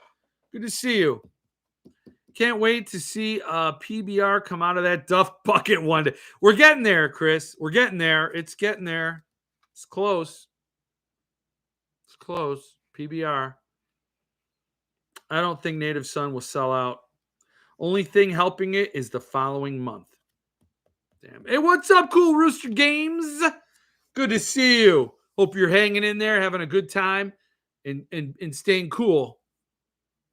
Good to see you. Can't wait to see PBR come out of that Duff bucket one day. We're getting there, Chris. We're getting there. It's getting there. It's close. It's close. PBR. I don't think Native Son will sell out. Only thing helping it is the following month. Damn. Hey, what's up, Cool Rooster Games? Good to see you. Hope you're hanging in there, having a good time, and staying cool.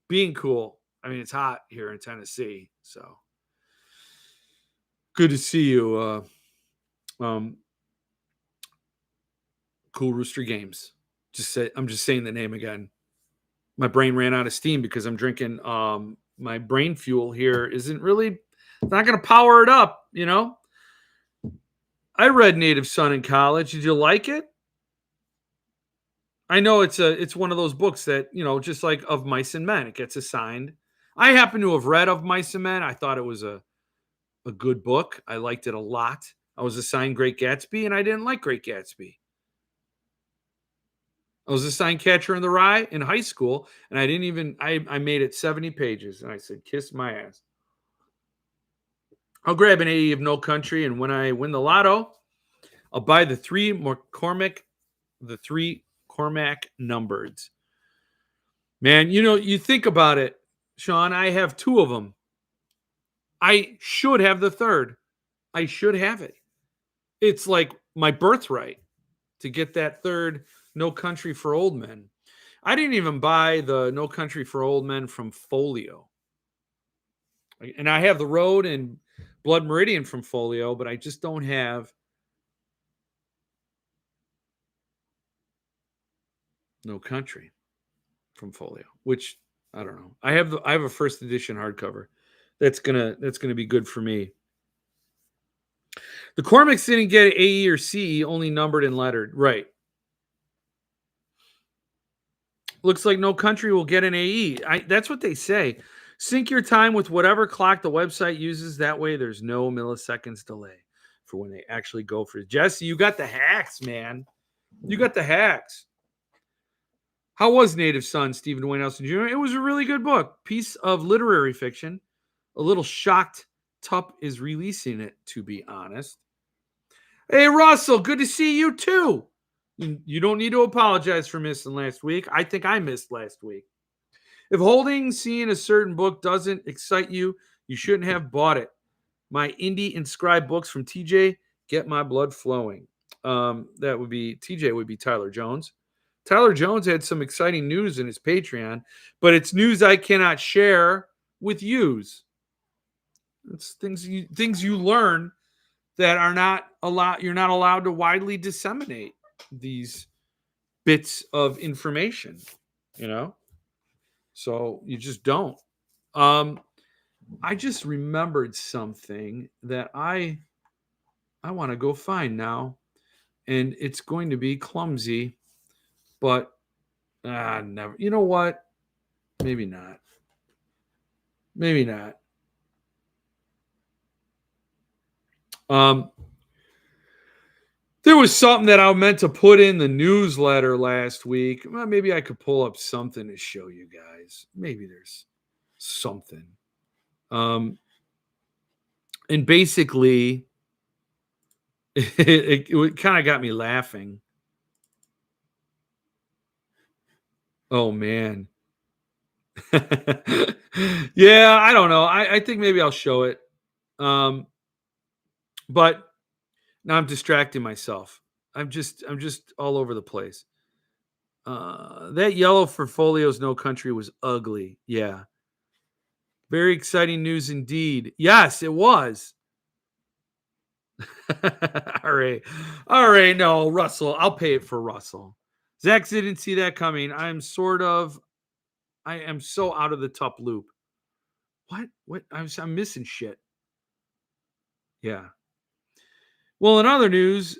Being cool. I mean, it's hot here in Tennessee, so good to see you. Cool Rooster Games. I'm just saying the name again. My brain ran out of steam because I'm drinking. My brain fuel here isn't really not going to power it up. You know. I read Native Son in college. Did you like it? I know it's one of those books that, just like Of Mice and Men, it gets assigned. I happen to have read Of Mice and Men. I thought it was a good book. I liked it a lot. I was assigned Great Gatsby, and I didn't like Great Gatsby. I was assigned Catcher in the Rye in high school, and I didn't even, I made it 70 pages, and I said, kiss my ass. I'll grab an AE of No Country, and when I win the lotto, I'll buy the three Cormac numbereds. Man, you think about it, Sean, I have two of them. I should have the third. I should have it. It's like my birthright to get that third No Country for Old Men. I didn't even buy the No Country for Old Men from Folio. And I have the Road and Blood Meridian from Folio, but I just don't have No Country from Folio, which I don't know. I have a first edition hardcover. That's gonna be good for me. The Cormacs didn't get AE or CE, only numbered and lettered. Right. Looks like No Country will get an AE. That's what they say. Sync your time with whatever clock the website uses. That way there's no milliseconds delay for when they actually go for it. Jesse, you got the hacks, man. You got the hacks. How was Native Son, Stephen Wayne Nelson Jr.? It was a really good book. Piece of literary fiction. A little shocked Tup is releasing it, to be honest. Hey, Russell, good to see you too. You don't need to apologize for missing last week. I think I missed last week. If seeing a certain book doesn't excite you, you shouldn't have bought it. My indie inscribed books from TJ get my blood flowing. TJ would be Tyler Jones. Tyler Jones had some exciting news in his Patreon, but it's news I cannot share with yous. It's things you learn that are not allowed. You're not allowed to widely disseminate these bits of information, so you just don't. I just remembered something that I want to go find now, and it's going to be clumsy, but never. You know what? Maybe not. There was something that I meant to put in the newsletter last week. Well, maybe I could pull up something to show you guys. Maybe there's something. And basically, it kind of got me laughing. Oh, man. Yeah, I don't know. I think maybe I'll show it. But now I'm distracting myself. I'm just all over the place. That yellow for Folio's No Country was ugly. Yeah. Very exciting news indeed. Yes, it was. All right. All right. No, Russell. I'll pay it for Russell. Zach didn't see that coming. I am so out of the top loop. What? I'm missing shit. Yeah. Well, in other news,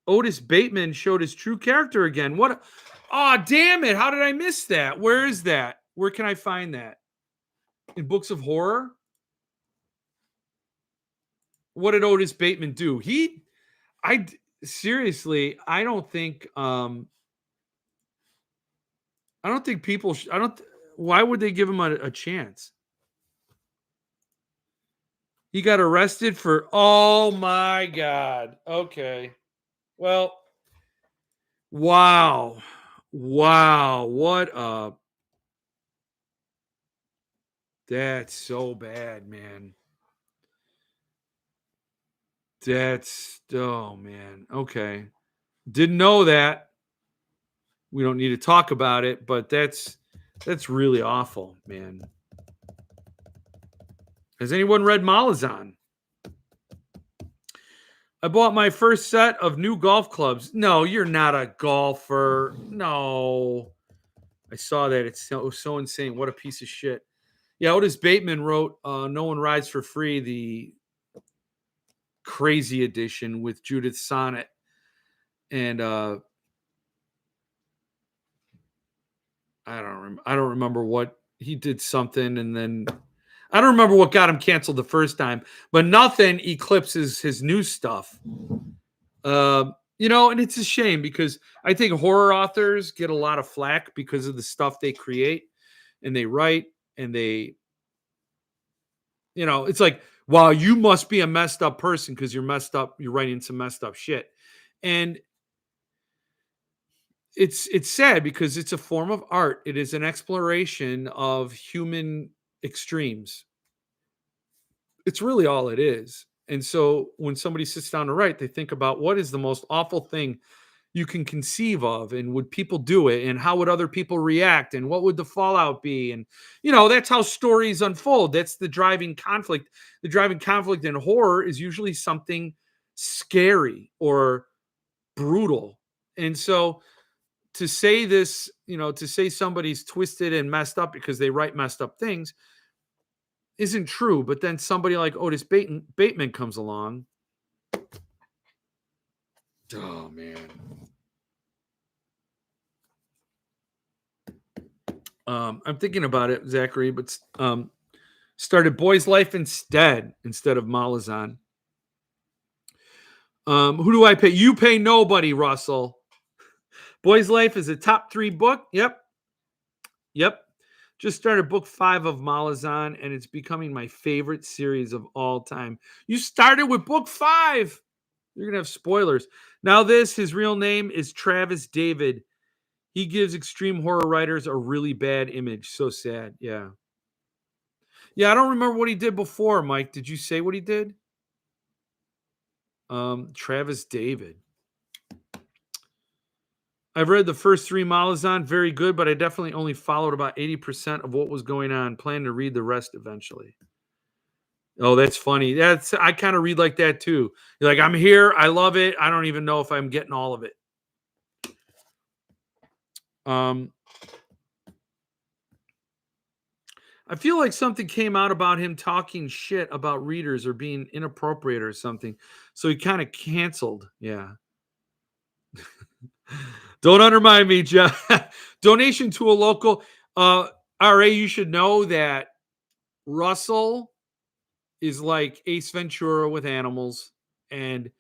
Otis Baitman showed his true character again. What? Oh, damn it. How did I miss that? Where is that? Where can I find that? In books of horror? What did Otis Bateman do? Seriously, I don't think people why would they give him a chance? He got arrested for, oh my God. Okay. Well, wow. That's so bad, man. Oh man. Okay. Didn't know that. We don't need to talk about it, but that's really awful, man. Has anyone read Malazan? I bought my first set of new golf clubs. No, you're not a golfer. No. I saw that. It's so insane. What a piece of shit. Yeah, Otis Bateman wrote No One Rides for Free, the crazy edition with Judith Sonnet. And I don't remember what he did something, and then I don't remember what got him canceled the first time, but nothing eclipses his new stuff. And it's a shame because I think horror authors get a lot of flack because of the stuff they create and they write, and it's like, wow, you must be a messed up person because you're messed up, you're writing some messed up shit. And it's sad because it's a form of art. It is an exploration of human extremes. It's really all it is. And so when somebody sits down to write, they think about what is the most awful thing you can conceive of, and would people do it, and how would other people react, and what would the fallout be? And that's how stories unfold. That's the driving conflict. The driving conflict in horror is usually something scary or brutal. And so to say this, to say somebody's twisted and messed up because they write messed up things isn't true. But then somebody like Otis Bateman comes along. Oh, man. I'm thinking about it, Zachary, but started Boy's Life instead of Malazan. Who do I pay? You pay nobody, Russell. Boy's Life is a top 3 book. Yep. Just started book 5 of Malazan, and it's becoming my favorite series of all time. You started with book 5. You're going to have spoilers. Now his real name is Travis David. He gives extreme horror writers a really bad image. So sad. Yeah. Yeah, I don't remember what he did before, Mike. Did you say what he did? Travis David. I've read the first 3 Malazan, very good, but I definitely only followed about 80% of what was going on. Plan to read the rest eventually. Oh, that's funny. I kind of read like that too. You're like, I'm here, I love it. I don't even know if I'm getting all of it. I feel like something came out about him talking shit about readers or being inappropriate or something. So he kind of canceled. Yeah. Don't undermine me, Jeff. Donation to a local. RA, you should know that Russell is like Ace Ventura with animals. And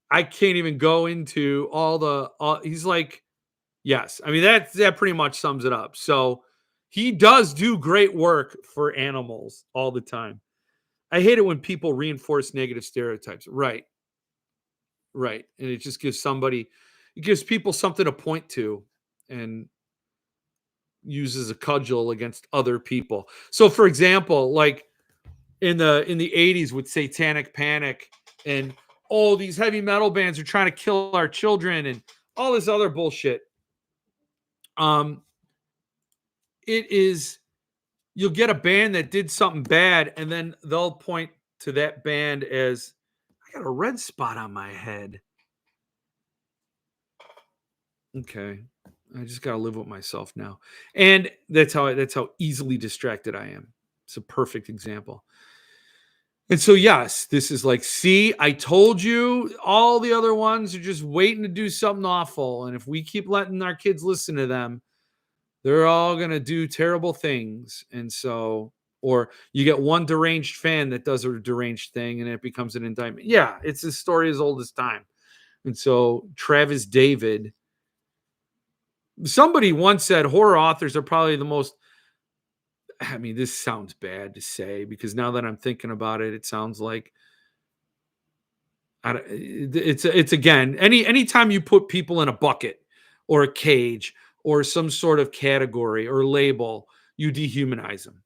I can't even go into he's like, yes. I mean, that pretty much sums it up. So he does do great work for animals all the time. I hate it when people reinforce negative stereotypes. Right. And it just gives people something to point to and uses a cudgel against other people. So for example, like in the 80s with Satanic Panic and these heavy metal bands are trying to kill our children, and all this other bullshit. It is, you'll get a band that did something bad, and then they'll point to that band as, I got a red spot on my head. Okay. I just got to live with myself now. And that's how easily distracted I am. It's a perfect example. And so, yes, this is like, see, I told you, all the other ones are just waiting to do something awful. And if we keep letting our kids listen to them, they're all going to do terrible things. And so, or you get one deranged fan that does a deranged thing and it becomes an indictment. Yeah, it's a story as old as time. And so, Travis David, somebody once said horror authors are probably the most, I mean, this sounds bad to say because now that I'm thinking about it, it sounds like it's again, anytime you put people in a bucket or a cage or some sort of category or label, you dehumanize them,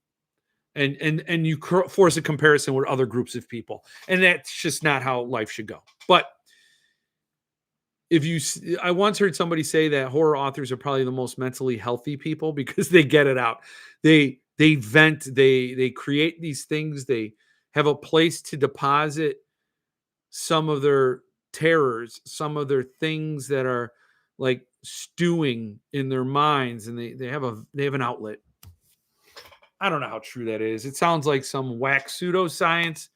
and you force a comparison with other groups of people, and that's just not how life should go. But I once heard somebody say that horror authors are probably the most mentally healthy people because they get it out. They vent, they create these things, they have a place to deposit some of their terrors, some of their things that are like stewing in their minds, and they have an outlet. I don't know how true that is. It sounds like some whack pseudoscience,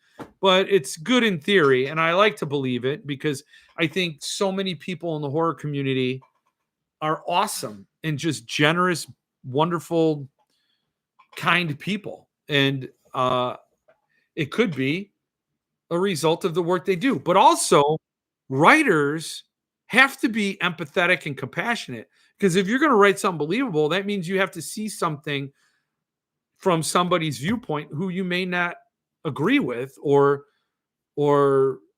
but it's good in theory, and I like to believe it because I think so many people in the horror community are awesome and just generous, wonderful, kind people. And it could be a result of the work they do. But also, writers have to be empathetic and compassionate because if you're going to write something believable, that means you have to see something from somebody's viewpoint who you may not agree with or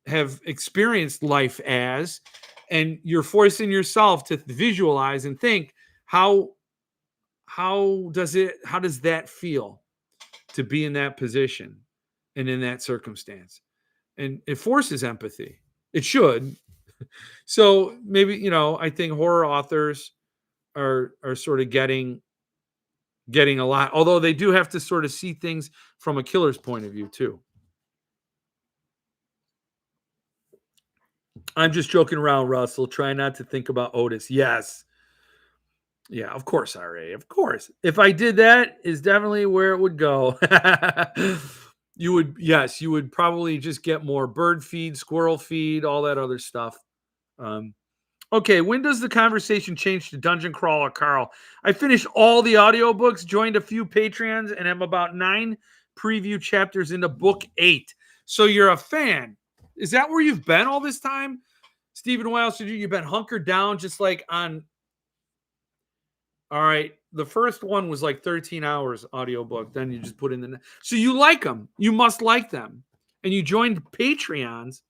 have experienced life as, and you're forcing yourself to visualize and think how does that feel to be in that position and in that circumstance. And it forces empathy. It should. So maybe, I think horror authors are sort of getting a lot, although they do have to sort of see things from a killer's point of view too. I'm just joking around, Russell. Try not to think about Otis. Yes. Yeah, of course, RA. Of course. If I did that, is definitely where it would go. You would probably just get more bird feed, squirrel feed, all that other stuff. Okay, when does the conversation change to Dungeon Crawler, Carl? I finished all the audiobooks, joined a few Patreons, and I'm about 9 preview chapters into book 8. So you're a fan. Is that where you've been all this time? Stephen, what else did you've been hunkered down just like on. All right. The first one was like 13 hours audiobook. Then you just put in the. So you like them. You must like them. And you joined Patreons.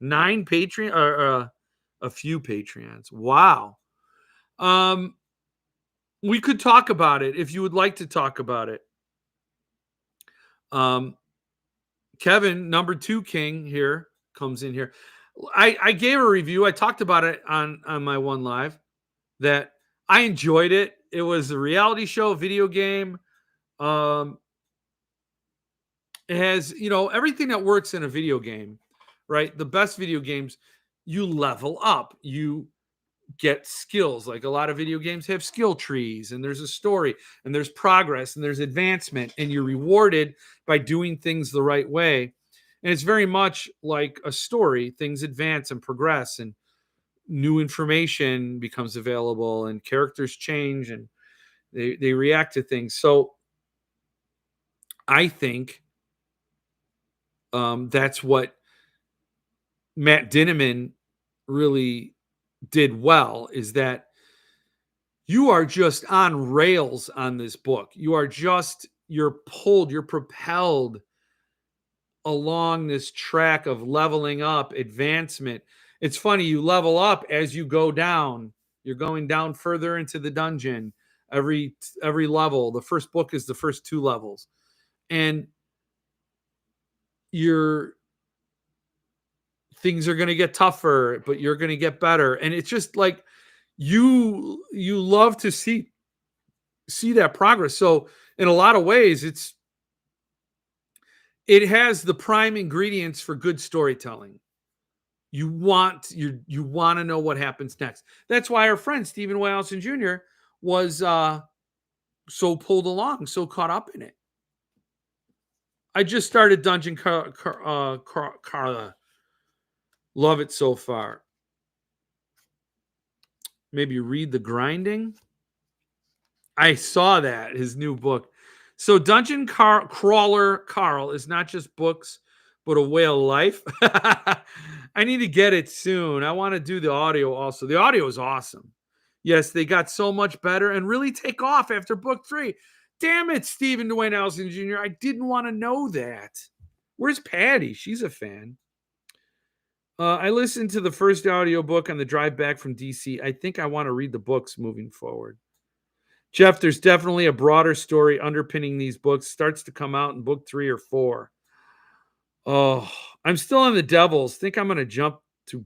9 Patreon or a few Patreons. Wow. We could talk about it if you would like to talk about it. Kevin, number 2 King here comes in here. I gave a review. I talked about it on my one live that I enjoyed it. It was a reality show, video game. It has, everything that works in a video game, right? The best video games, you level up, you get skills. Like a lot of video games have skill trees, and there's a story, and there's progress, and there's advancement, and you're rewarded by doing things the right way. And it's very much like a story. Things advance and progress, and new information becomes available, and characters change, and they react to things. So I think that's what Matt Dinniman really did well, is that you are just on rails on this book. You're pulled, you're propelled along this track of leveling up, advancement. It's funny, you level up as you go down. You're going down further into the dungeon. Every level, the first book is the first 2 levels. And things are going to get tougher, but you're going to get better. And it's just like you love to see that progress. So in a lot of ways, it has the prime ingredients for good storytelling. You want to know what happens next. That's why our friend Stephen Wallison Jr. was so pulled along, so caught up in it. I just started Dungeon Carla. Love it so far. Maybe read The Grinding. I saw that, his new book. So Dungeon Crawler Carl is not just books, but a way of life. I need to get it soon. I want to do the audio also. The audio is awesome. Yes, they got so much better and really take off after book 3. Damn it, Stephen Dwayne Allison Jr. I didn't want to know that. Where's Patty? She's a fan. I listened to the first audiobook on the drive back from DC. I think I want to read the books moving forward. Jeff, there's definitely a broader story underpinning these books. Starts to come out in book 3 or 4. Oh, I'm still on the Devils. Think I'm going to jump to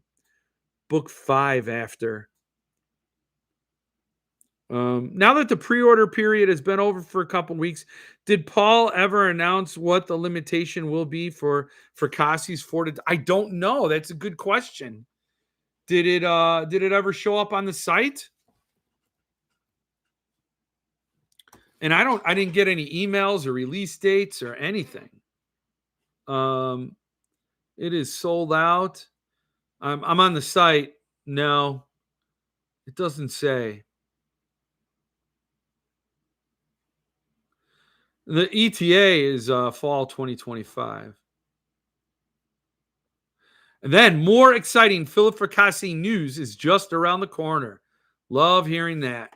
book 5 after. Now that the pre-order period has been over for a couple weeks, did Paul ever announce what the limitation will be for Cassie's Fort? I don't know. That's a good question. Did it ever show up on the site? And I didn't get any emails or release dates or anything. It is sold out. I'm on the site. No, it doesn't say. The ETA is fall 2025. And then more exciting Philip Fracassi news is just around the corner. Love hearing that.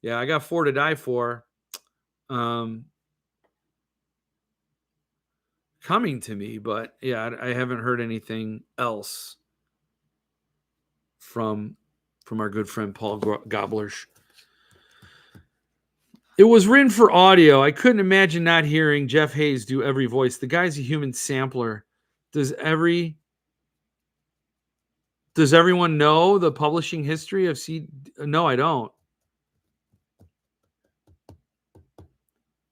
Yeah, I got 4 to Die For. Coming to me, but yeah, I haven't heard anything else from our good friend Paul Goblersh. It was written for audio. I couldn't imagine not hearing Jeff Hayes do every voice. The guy's a human sampler. Does everyone know the publishing history of No, I don't.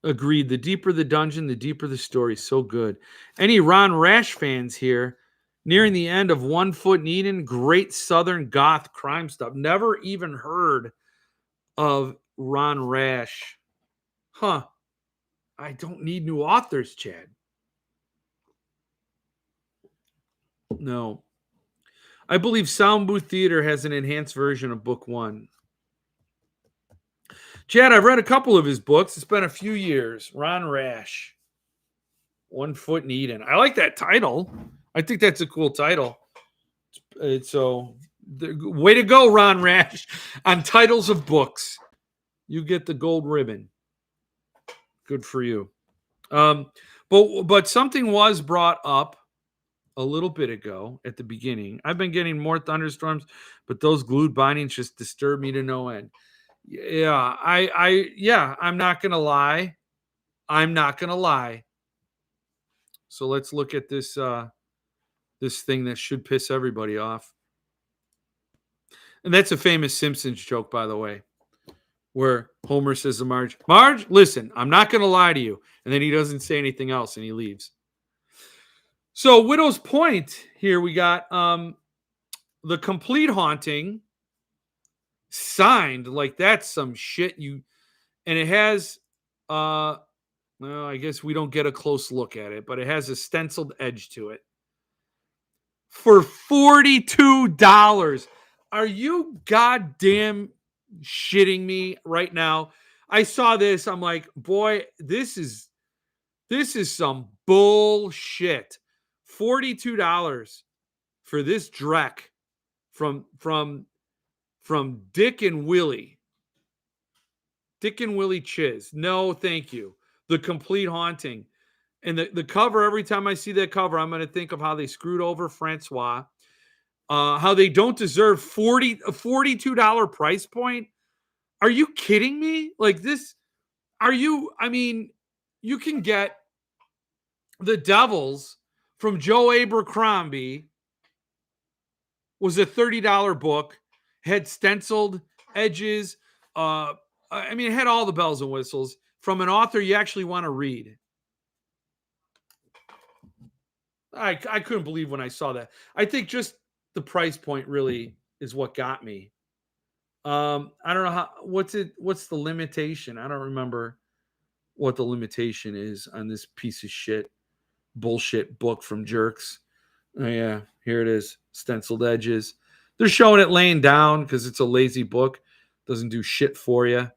Agreed. The deeper the dungeon, the deeper the story. So good. Any Ron Rash fans here? Nearing the end of One Foot in Eden, great Southern goth crime stuff. Never even heard of Ron Rash. Huh. I don't need new authors, Chad. No. I believe Sound Booth Theater has an enhanced version of book 1. Chad, I've read a couple of his books. It's been a few years. Ron Rash. One Foot in Eden. I like that title. I think that's a cool title. So, way to go, Ron Rash, on titles of books. You get the gold ribbon. Good for you. But something was brought up a little bit ago at the beginning. I've been getting more thunderstorms, but those glued bindings just disturb me to no end. Yeah, I'm not gonna lie. So let's look at this this thing that should piss everybody off. And that's a famous Simpsons joke, by the way, where Homer says to Marge, listen, I'm not going to lie to you. And then he doesn't say anything else and he leaves. So Widow's Point here, we got the complete haunting signed. Like that's some shit. And it has, well, I guess we don't get a close look at it, but it has a stenciled edge to it. For $42. Are you goddamn shitting me right now? I saw this. I'm like, boy, this is some bullshit. $42 for this Drek from Dick and Willie. Dick and Willie Chiz. No, thank you. The Complete Haunting. And the cover, every time I see that cover, I'm going to think of how they screwed over Francois. How they don't deserve a $42 price point. Are you kidding me? Like this, you can get The Devils from Joe Abercrombie was a $30 book. Had stenciled edges. I mean, it had all the bells and whistles from an author you actually want to read. I couldn't believe when I saw that. I think just the price point really is what got me. I don't know what's the limitation? I don't remember what the limitation is on this piece of shit bullshit book from Jerks. Oh yeah, here it is. Stenciled edges. They're showing it laying down because it's a lazy book. Doesn't do shit for you.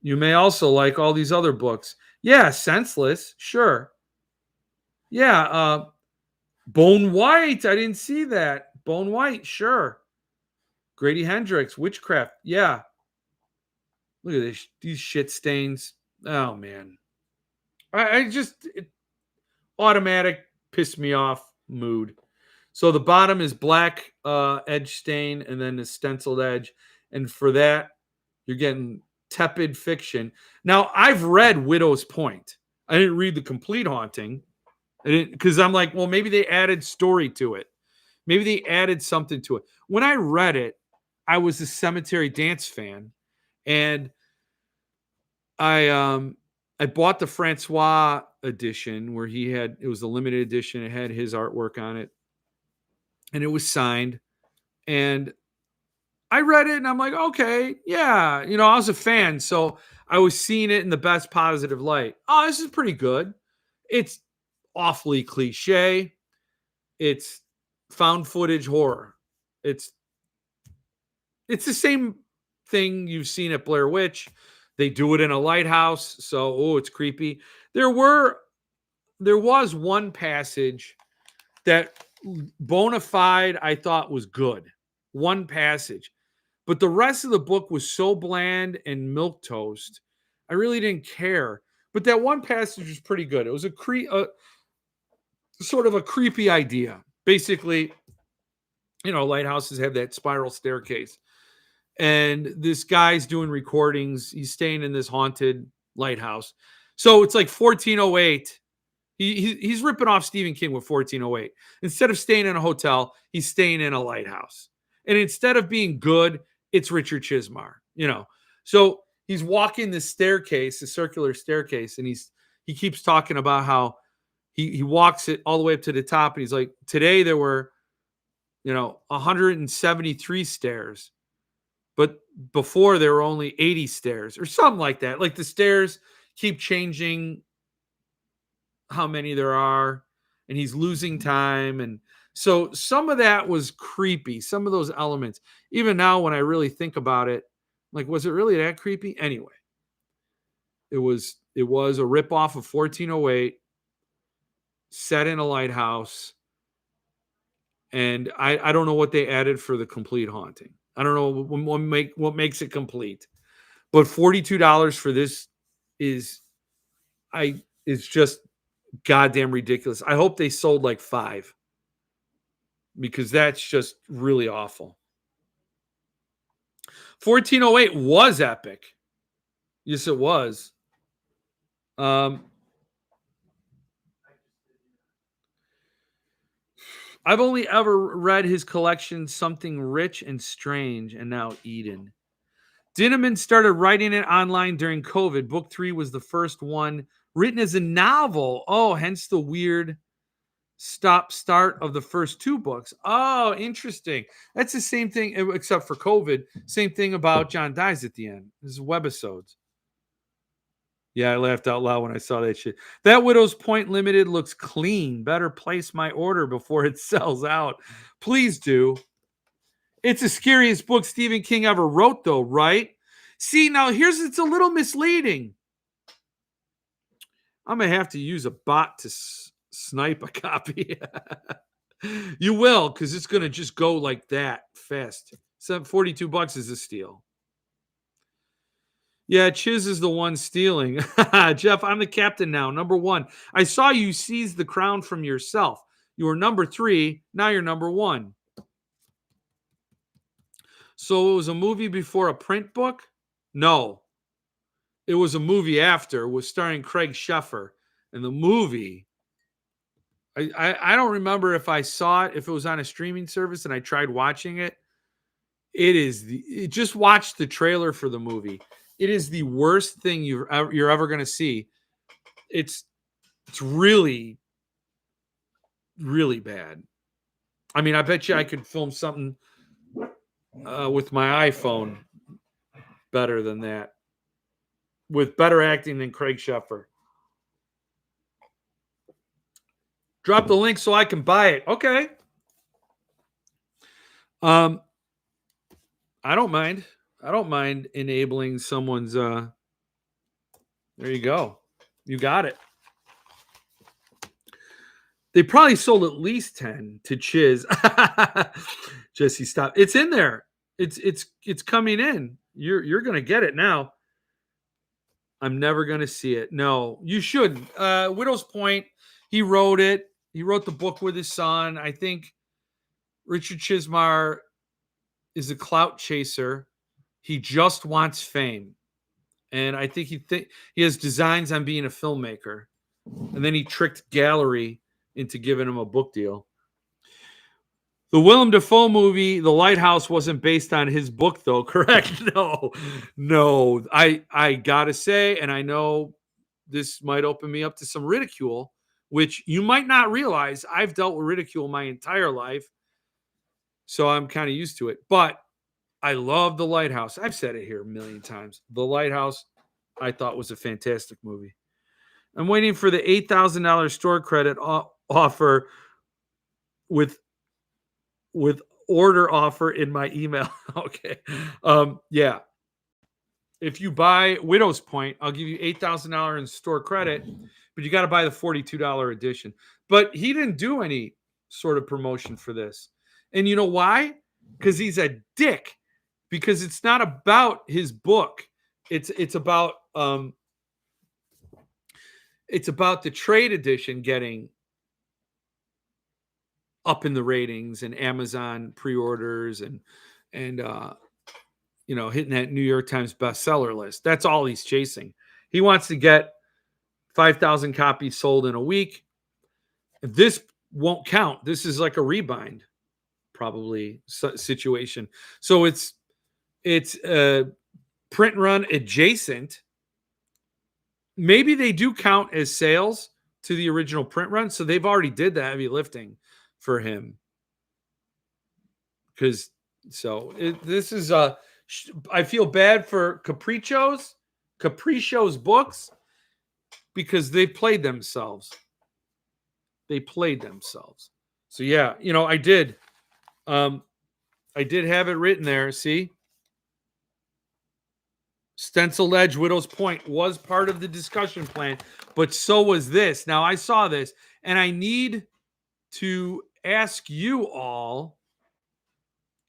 You may also like all these other books. Yeah, Senseless. Sure. Yeah, Bone White. I didn't see that. Bone White. Sure. Grady Hendrix. Witchcraft. Yeah. Look at these shit stains. Oh man. I just automatic piss me off mood. So the bottom is black edge stain and then the stenciled edge. And for that, you're getting tepid fiction. Now, I've read Widow's Point. I didn't read The Complete Haunting. I didn't, because I'm like, well, maybe they added story to it. Maybe they added something to it. When I read it, I was a Cemetery Dance fan. And I bought the Francois edition where it was a limited edition. It had his artwork on it. And it was signed. And I read it and I'm like, okay, yeah. I was a fan. So I was seeing it in the best positive light. Oh, this is pretty good. It's awfully cliche. It's found footage horror. It's the same thing you've seen at Blair Witch. They do it in a lighthouse. So, it's creepy. There was one passage that bona fide I thought was good. One passage. But the rest of the book was so bland and milquetoast, I really didn't care. But that one passage was pretty good. It was a sort of a creepy idea. Basically, lighthouses have that spiral staircase. And this guy's doing recordings. He's staying in this haunted lighthouse. So it's like 1408. He's ripping off Stephen King with 1408. Instead of staying in a hotel, he's staying in a lighthouse. And instead of being good, it's Richard Chismar, So he's walking this staircase, the circular staircase, and he keeps talking about how he walks it all the way up to the top, and he's like, today there were, 173 stairs, but before there were only 80 stairs or something like that. Like the stairs keep changing how many there are, and he's losing time. And so some of that was creepy, some of those elements. Even now, when I really think about it, like, was it really that creepy? Anyway, it was a ripoff of 1408 set in a lighthouse. And I don't know what they added for the complete haunting. I don't know what makes it complete. But $42 for this is just goddamn ridiculous. I hope they sold like 5, because that's just really awful. 1408 was epic. Yes, it was. I've only ever read his collection, Something Rich and Strange, and now Eden. Dinneman started writing it online during COVID. Book 3 was the first one written as a novel. Oh, hence the weird start of the first 2 books. Oh, interesting. That's the same thing, except for COVID. Same thing about John Dies at the end. This is webisodes. Yeah, I laughed out loud when I saw that shit. That Widow's Point Limited looks clean. Better place my order before it sells out. Please do. It's the scariest book Stephen King ever wrote, though, right? See, now it's a little misleading. I'm going to have to use a bot to snipe a copy. You will, because it's going to just go like that fast. $42 is a steal. Yeah, Chiz is the one stealing. Jeff, I'm the captain now. Number 1. I saw you seize the crown from yourself. You were number 3. Now you're number 1. So it was a movie before a print book? No. It was a movie after, was starring Craig Sheffer. And the movie, I don't remember if I saw it, if it was on a streaming service and I tried watching it. It is just watch the trailer for the movie. It is the worst thing you're ever going to see. It's really, really bad. I mean, I bet you I could film something with my iPhone better than that, with better acting than Craig Sheffer. Drop the link so I can buy it. Okay. I don't mind. I don't mind enabling someone's. There you go. You got it. They probably sold at least 10 to Chiz. Jesse, stop. It's in there. It's coming in. You're gonna get it now. I'm never gonna see it. No, you shouldn't. Widow's Point. He wrote it. He wrote the book with his son. I think Richard Chismar is a clout chaser. He just wants fame, and I think he has designs on being a filmmaker, and then he tricked Gallery into giving him a book deal. The Willem Dafoe movie, The Lighthouse, wasn't based on his book, though, correct? No. I gotta say, and I know this might open me up to some ridicule, which you might not realize. I've dealt with ridicule my entire life, so I'm kind of used to it. But I love The Lighthouse. I've said it here a million times. The Lighthouse, I thought, was a fantastic movie. I'm waiting for the $8,000 store credit offer with order offer in my email. Okay. Yeah. If you buy Widow's Point, I'll give you $8,000 in store credit, but you got to buy the $42 edition. But he didn't do any sort of promotion for this. And you know why? Because he's a dick. Because it's not about his book. It's about the trade edition getting up in the ratings and Amazon pre-orders and hitting that New York Times bestseller list. That's all he's chasing. He wants to get 5,000 copies sold in a week. This won't count. This is like a rebind, probably situation. So it's print run adjacent. Maybe they do count as sales to the original print run, so they've already did the heavy lifting for him. This is I feel bad for Capriccio's books because they played themselves. So yeah, I did have it written there. See, Stenciled Edge Widow's Point was part of the discussion plan, but so was this. Now I saw this, and I need to ask you all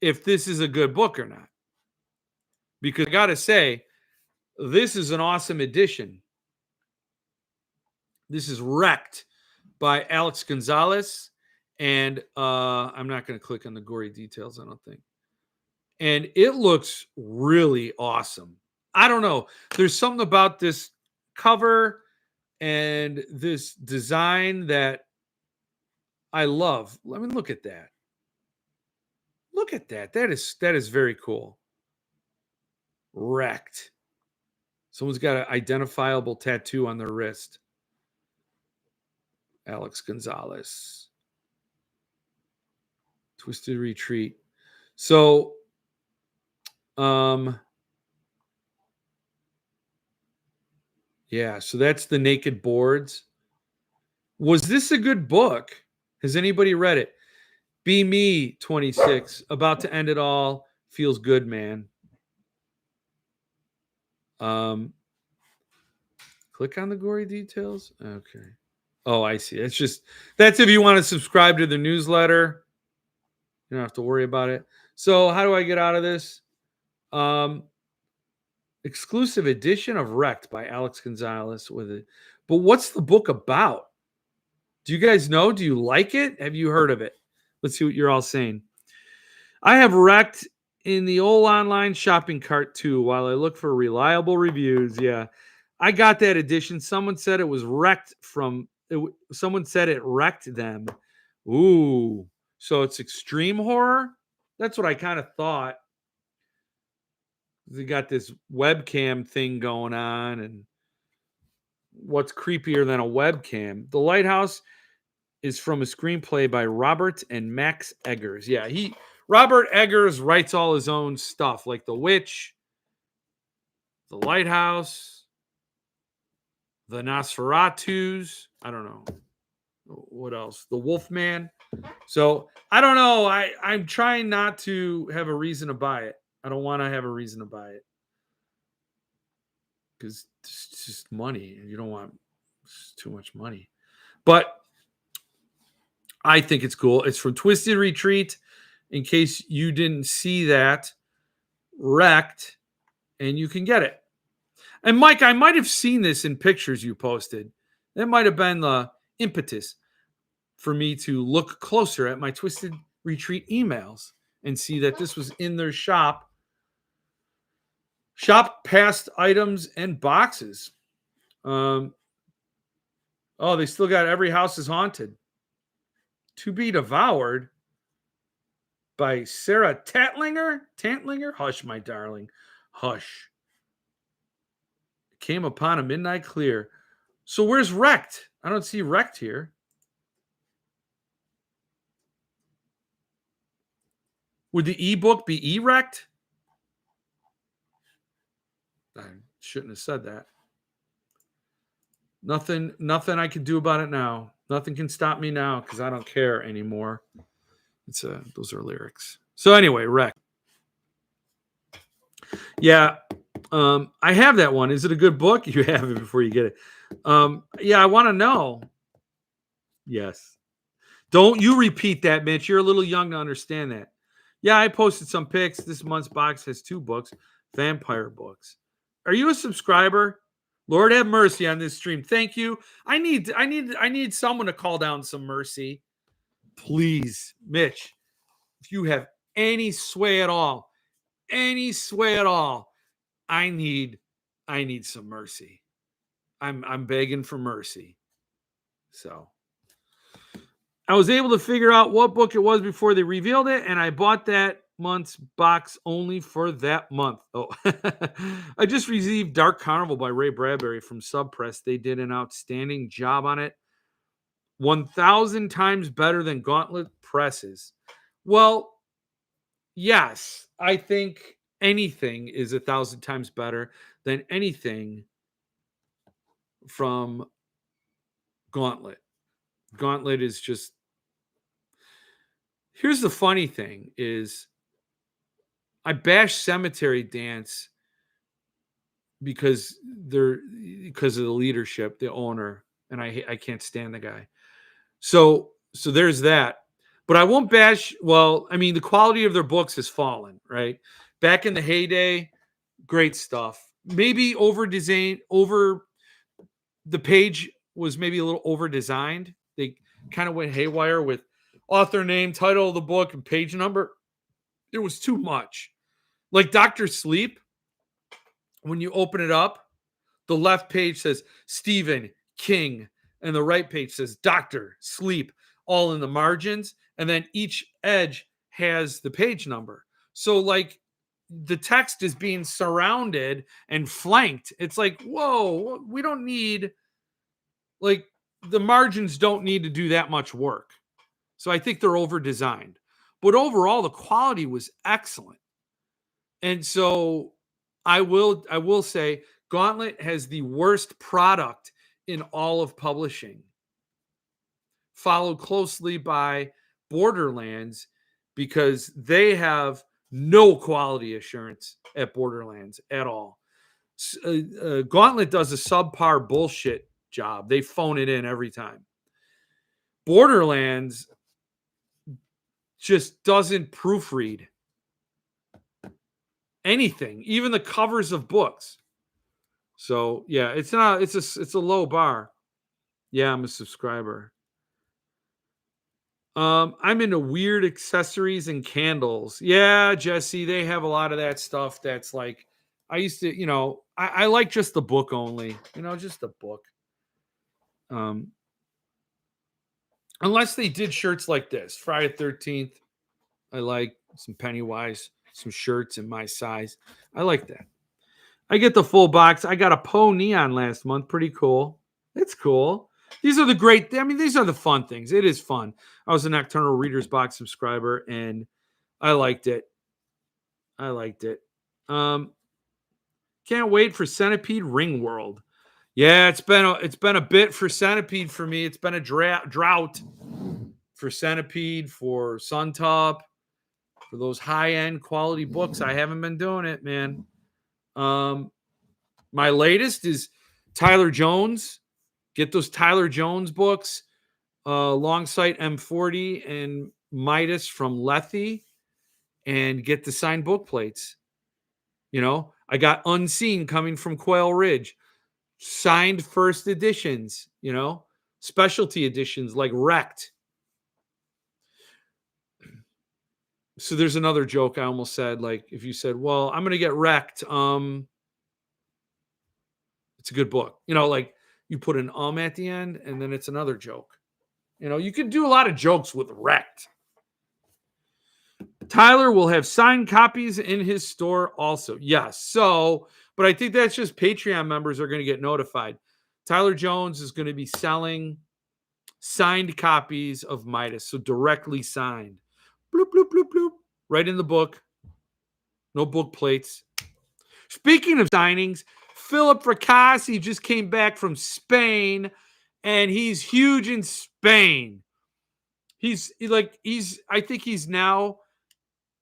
if this is a good book or not. Because I got to say, this is an awesome edition. This is Wrecked by Alex Gonzalez. And I'm not going to click on the gory details, I don't think. And it looks really awesome. I don't know. There's something about this cover and this design that I love. Let me look at that. Look at that. That is very cool. Wrecked. Someone's got an identifiable tattoo on their wrist. Alex Gonzalez. Twisted Retreat. So, yeah, so that's the Naked Boards. Was this a good book? Has anybody read it? Be Me 26, about to end it all. Feels good, man. Click on the gory details. Okay. Oh, I see. That's if you want to subscribe to the newsletter. You don't have to worry about it. So how do I get out of this? Exclusive edition of Wrecked by Alex Gonzalez with it. But what's the book about? Do you guys know? Do you like it? Have you heard of it? Let's see what you're all saying. I have Wrecked in the old online shopping cart too while I look for reliable reviews. Yeah. I got that edition. Someone said it was wrecked someone said it wrecked them. Ooh. So it's extreme horror? That's what I kind of thought. They got this webcam thing going on, and what's creepier than a webcam? The Lighthouse is from a screenplay by Robert and Max Eggers. Yeah, Robert Eggers writes all his own stuff, like The Witch, The Lighthouse, The Nosferatus. I don't know what else. The Wolfman. So I don't know. I'm trying not to have a reason to buy it. I don't want to have a reason to buy it because it's just money, and you don't want too much money. But I think it's cool. It's from Twisted Retreat. In case you didn't see that, Wrecked, and you can get it. And Mike, I might have seen this in pictures you posted. That might have been the impetus for me to look closer at my Twisted Retreat emails and see that this was in their shop. Shop past items and boxes. Oh, they still got Every House is Haunted. To Be Devoured by Sarah Tantlinger? Hush, my darling. Hush. Came upon a midnight clear. So where's Wrecked? I don't see Wrecked here. Would the ebook be E-Wrecked? I shouldn't have said that. Nothing I can do about it now. Nothing can stop me now because I don't care anymore. Those are lyrics. So anyway, Wrecked. Yeah, I have that one. Is it a good book? You have it before you get it. Yeah, I want to know. Yes. Don't you repeat that, Mitch. You're a little young to understand that. Yeah, I posted some pics. This month's box has 2 books, vampire books. Are you a subscriber? Lord have mercy on this stream. Thank you. I need someone to call down some mercy. Please, Mitch, if you have any sway at all, I need some mercy. I'm begging for mercy. So I was able to figure out what book it was before they revealed it, and I bought that month's box only for that month. Oh, I just received Dark Carnival by Ray Bradbury from Subpress. They did an outstanding job on it. 1,000 times better than Gauntlet presses. Well, yes, I think anything is 1,000 times better than anything from Gauntlet. Gauntlet is just. Here's the funny thing is I bash Cemetery Dance because of the leadership, the owner, and I can't stand the guy. So there's that. But I won't bash. Well, I mean, the quality of their books has fallen, right? Back in the heyday, great stuff. Maybe the page was maybe a little over designed. They kind of went haywire with author name, title of the book, and page number. It was too much. Like Dr. Sleep, when you open it up, the left page says Stephen King, and the right page says Dr. Sleep, all in the margins. And then each edge has the page number. So, like, the text is being surrounded and flanked. It's like, whoa, we don't need, like, the margins don't need to do that much work. So I think they're over designed. But overall, the quality was excellent. And so I will say Gauntlet has the worst product in all of publishing, followed closely by Borderlands, because they have no quality assurance at Borderlands at all. Gauntlet does a subpar bullshit job. They phone it in every time. Borderlands just doesn't proofread anything, even the covers of books. So yeah, it's a low bar. Yeah, I'm a subscriber. I'm into weird accessories and candles. Yeah, Jesse, they have a lot of that stuff that's like, I used to, I like just the book only, just the book. Unless they did shirts like this, Friday 13th. I like some Pennywise. some shirts in my size. I like that. I get the full box. I got a Poe Neon last month. Pretty cool. It's cool. These are the great, I mean, these are the fun things. It is fun. I was a Nocturnal Readers Box subscriber, and I liked it. I liked it. Can't wait for Centipede Ring World. Yeah, it's been a bit for Centipede for me. It's been a drought for Centipede, for Suntop, for those high-end quality books. I haven't been doing it, man. My latest is Tyler Jones. Get those Tyler Jones books, Longsight M40 and Midas from Lethe, and get the signed book plates. You know, I got Unseen coming from Quail Ridge, signed first editions, you know, specialty editions like Wrecked. So there's another joke I almost said, like if you said, well, I'm going to get Wrecked. It's a good book. You know, like you put an at the end and then it's another joke. You know, you could do a lot of jokes with Wrecked. Tyler will have signed copies in his store also. Yes. So, but I think that's just Patreon members are going to get notified. Tyler Jones is going to be selling signed copies of Midas. So directly signed. Bloop, bloop, bloop, bloop. Right in the book. No book plates. Speaking of signings, Philip Fracassi just came back from Spain, and he's huge in Spain. I think he's now,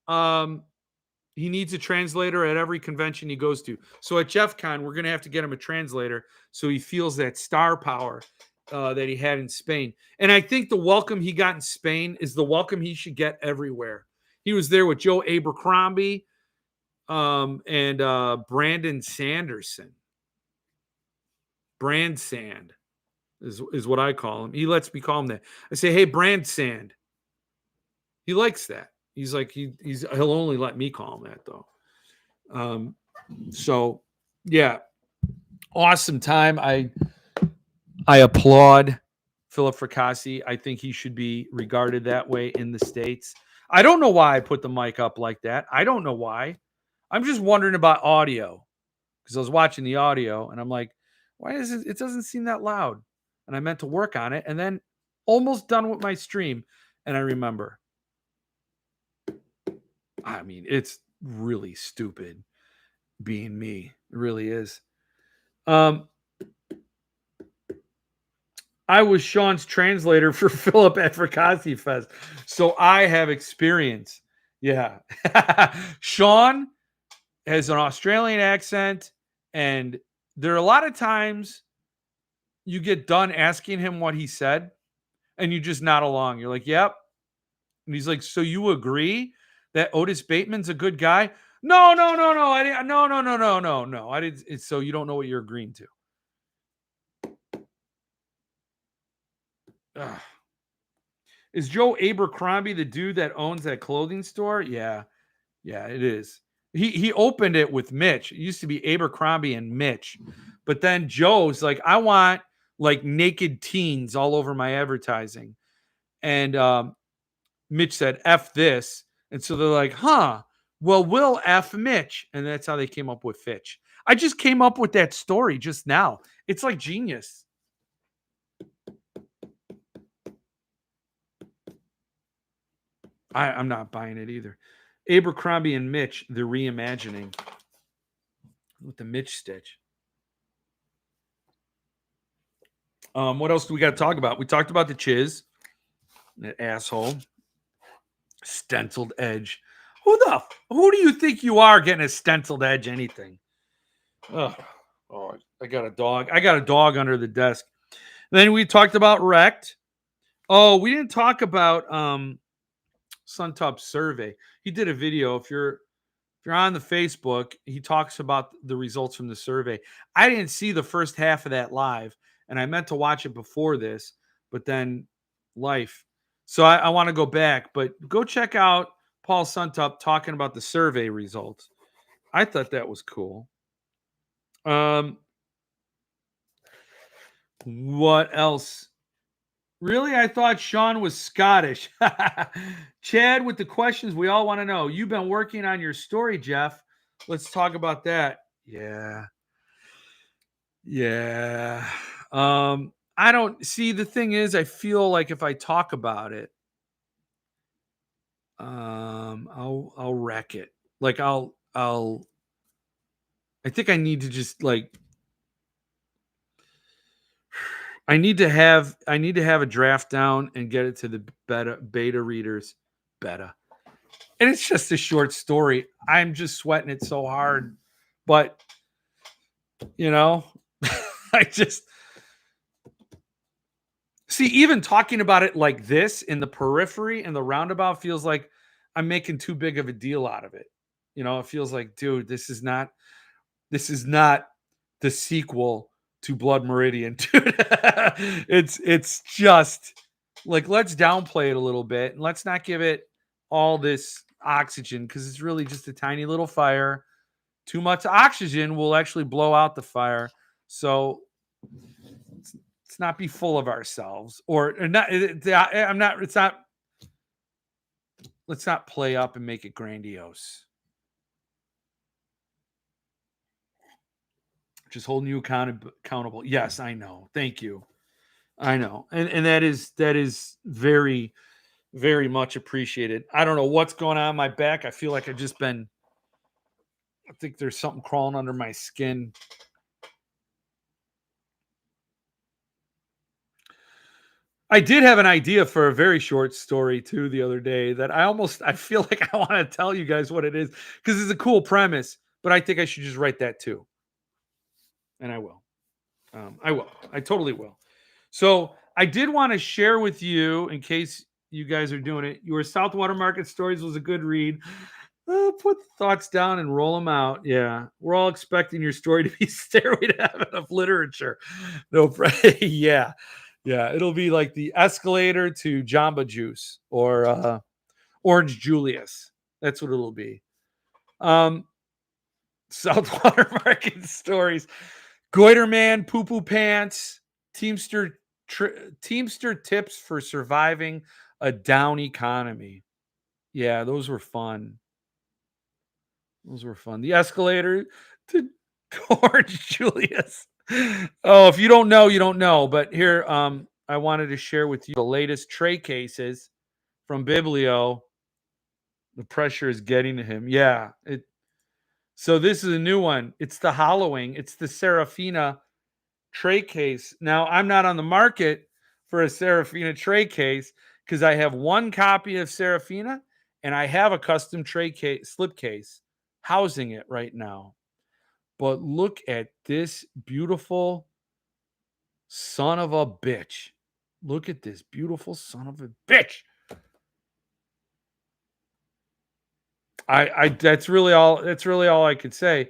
he needs a translator at every convention he goes to. So at JeffCon, we're going to have to get him a translator so he feels that star power that he had in Spain. And I think the welcome he got in Spain is the welcome he should get everywhere. He was there with Joe Abercrombie and Brandon Sanderson. Brand Sand is what I call him. He lets me call him that. I say, hey, Brand Sand. He likes that. He's like, he'll only let me call him that though. So yeah, awesome time. I applaud Philip Fracassi. I think he should be regarded that way in the States. I don't know why I put the mic up like that. I don't know why. I'm just wondering about audio because I was watching the audio and I'm like, why is it doesn't seem that loud? And I meant to work on it and then almost done with my stream. And I remember, I mean, it's really stupid being me. It really is. I was Sean's translator for Philip at Fracassi Fest. So I have experience. Yeah. Sean has an Australian accent, and there are a lot of times you get done asking him what he said, and you just nod along. You're like, yep. And he's like, so you agree that Otis Baitman's a good guy? No. I didn't. No. I didn't. So you don't know what you're agreeing to. Ugh. Is Joe Abercrombie the dude that owns that clothing store? Yeah, it is. He opened it with Mitch. It used to be Abercrombie and Mitch, but then Joe's like, I want like naked teens all over my advertising, and Mitch said, F this. And so they're like, huh, well, we'll F Mitch. And that's how they came up with Fitch. I just came up with that story just now. It's like genius. I'm not buying it either. Abercrombie and Mitch, the reimagining with the Mitch stitch. What else do we got to talk about? We talked about the chiz, that asshole. Stenciled edge. Who do you think you are getting a stenciled edge anything? Oh, I got a dog. I got a dog under the desk. Then we talked about Wrecked. Oh, we didn't talk about Suntop's survey. He did a video. If you're on the Facebook, he talks about the results from the survey. I didn't see the first half of that live, and I meant to watch it before this, but then life. So I want to go back, but go check out Paul Suntop talking about the survey results. I thought that was cool. What else? Really? I thought Sean was Scottish. Chad with the questions we all want to know. You've been working on your story, Jeff. Let's talk about that. Yeah. Yeah. I don't see, the thing is, I feel like if I talk about it, I'll wreck it. Like I think I need to just like I need to have a draft down and get it to the beta readers. Beta. And it's just a short story. I'm just sweating it so hard. But you know, I just see, even talking about it like this in the periphery and the roundabout feels like I'm making too big of a deal out of it. You know, it feels like, dude, this is not the sequel to Blood Meridian, dude. It's just like, let's downplay it a little bit and let's not give it all this oxygen, because it's really just a tiny little fire. Too much oxygen will actually blow out the fire. So let's not be full of ourselves, or not. I'm not. It's not. Let's not play up and make it grandiose. Just holding you accountable. Yes, I know. Thank you. I know, and that is very, very much appreciated. I don't know what's going on in my back. I feel like I've just been. I think there's something crawling under my skin. I did have an idea for a very short story too the other day that I feel like I want to tell you guys what it is, because it's a cool premise, but I think I should just write that too. And I will. I will. I totally will. So I did want to share with you, in case you guys are doing it, your Southwater Market Stories was a good read. Put the thoughts down and roll them out. Yeah, we're all expecting your story to be Stairway to Heaven of literature. No, yeah, yeah. It'll be like the escalator to Jamba Juice or Orange Julius. That's what it'll be. Southwater Market Stories. Goiter Man, Poo Poo Pants, Teamster Teamster Tips for Surviving a Down Economy. Yeah, those were fun. Those were fun. The escalator to Orange Julius. Oh, if you don't know, you don't know. But here, I wanted to share with you the latest tray cases from Biblio. The pressure is getting to him. Yeah. So this is a new one. It's the Hollowing. It's the Serafina tray case. Now, I'm not on the market for a Serafina tray case because I have one copy of Serafina and I have a custom tray case, slip case, housing it right now. But look at this beautiful son of a bitch. Look at this beautiful son of a bitch. I that's really all I could say.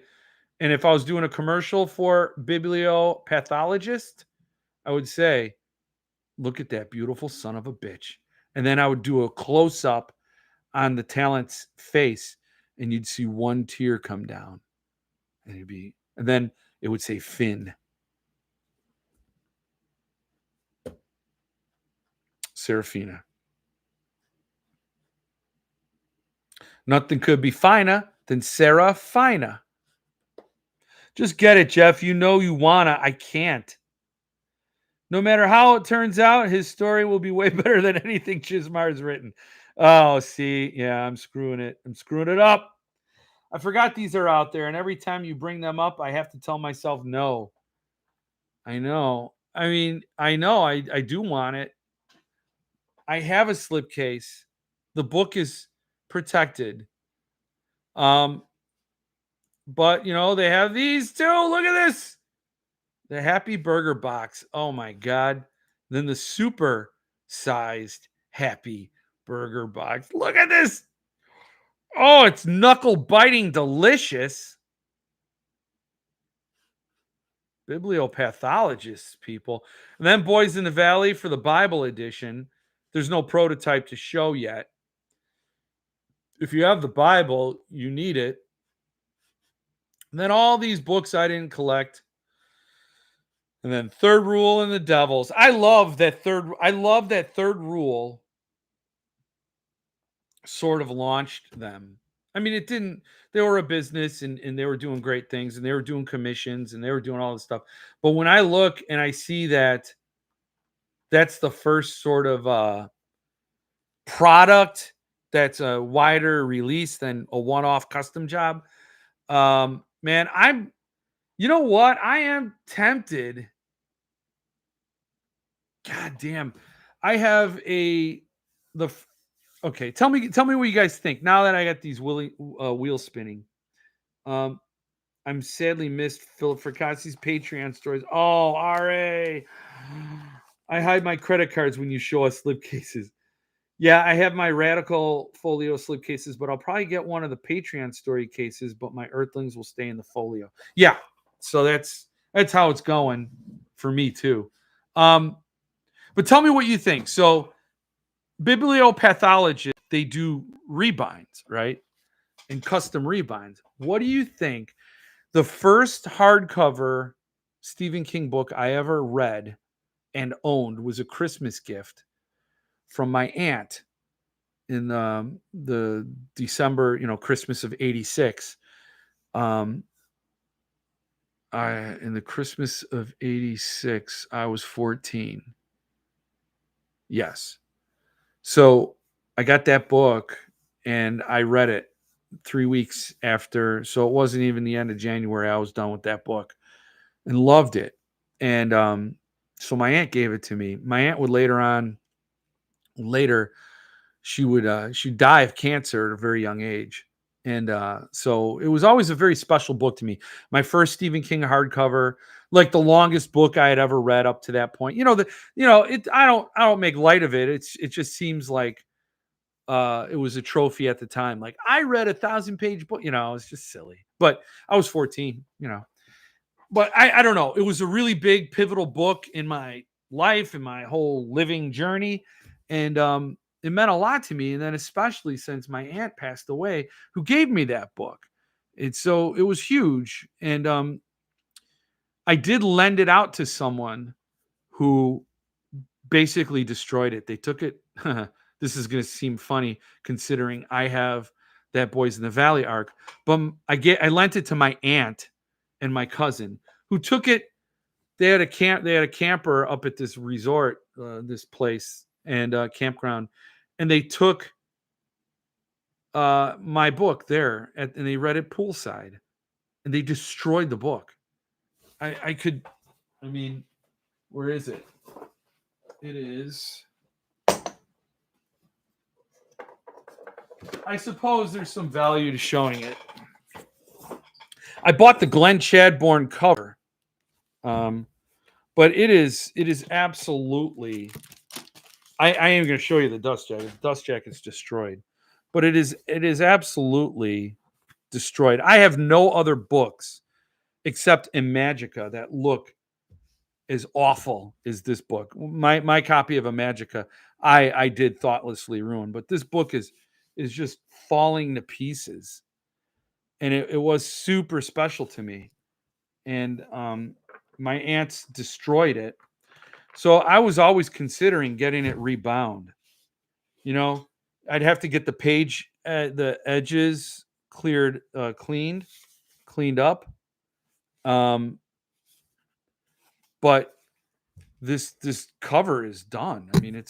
And if I was doing a commercial for Bibliopathologist, I would say, look at that beautiful son of a bitch. And then I would do a close up on the talent's face and you'd see one tear come down. And then it would say Finn. Serafina. Nothing could be finer than Serafina. Just get it, Jeff. You know you wanna. I can't. No matter how it turns out, his story will be way better than anything Chismar has written. Oh, see, yeah, I'm screwing it. I'm screwing it up. I forgot these are out there, and every time you bring them up, I have to tell myself no. I know. I mean, I know I do want it. I have a slipcase. The book is protected. But you know, they have these too. Look at this. The Happy Burger Box. Oh my God. Then the super sized Happy Burger Box. Look at this. Oh, it's knuckle biting delicious. Bibliopathologists, people. And then Boys in the Valley for the Bible edition. There's no prototype to show yet. If you have the Bible, you need it. And then all these books I didn't collect. And then third rule and the devils. I love that third rule sort of launched them. I mean, it didn't, they were a business and they were doing great things and they were doing commissions and they were doing all this stuff. But when I look and I see that that's the first sort of product that's a wider release than a one-off custom job. Man, you know what? I am tempted. God damn. I have the okay. Tell me what you guys think now that I got these wheels spinning. Um, I'm sadly missed Philip Fricassi's Patreon stories. Oh, RA. I hide my credit cards when you show us slipcases. Yeah, I have my Radical Folio slipcases, but I'll probably get one of the Patreon story cases, but my Earthlings will stay in the folio. Yeah, so that's how it's going for me too. But tell me what you think. So bibliopathologists, they do rebinds, right? And custom rebinds. What do you think? The first hardcover Stephen King book I ever read and owned was a Christmas gift from my aunt in the December, Christmas of '86. Um, in the Christmas of '86, I was 14. Yes. So I got that book and I read it 3 weeks after. So it wasn't even the end of January. I was done with that book and loved it. And so my aunt gave it to me. My aunt would later, she'd die of cancer at a very young age. And so it was always a very special book to me. My first Stephen King hardcover, like the longest book I had ever read up to that point. I don't make light of it. It just seems like it was a trophy at the time. Like I read 1,000-page book, it's just silly. But I was 14. But I don't know. It was a really big pivotal book in my life and my whole living journey. And it meant a lot to me. And then especially since my aunt passed away, who gave me that book. So it was huge. And I did lend it out to someone who basically destroyed it. They took it. This is going to seem funny considering I have that Boys in the Valley arc, but I lent it to my aunt and my cousin who took it. They had a camper up at this resort, this place and campground, and they took my book there and they read it poolside and they destroyed the book. I mean, where is it? It is. I suppose there's some value to showing it. I bought the Glenn Chadbourne cover, but it is absolutely. I am going to show you the dust jacket. The dust jacket's destroyed, but it is absolutely destroyed. I have no other books except Imagica that look as awful as this book. My copy of Imagica, I did thoughtlessly ruin, but this book is just falling to pieces, and it was super special to me. And my aunts destroyed it, so I was always considering getting it rebound. I'd have to get the edges cleaned up. But this cover is done. I mean,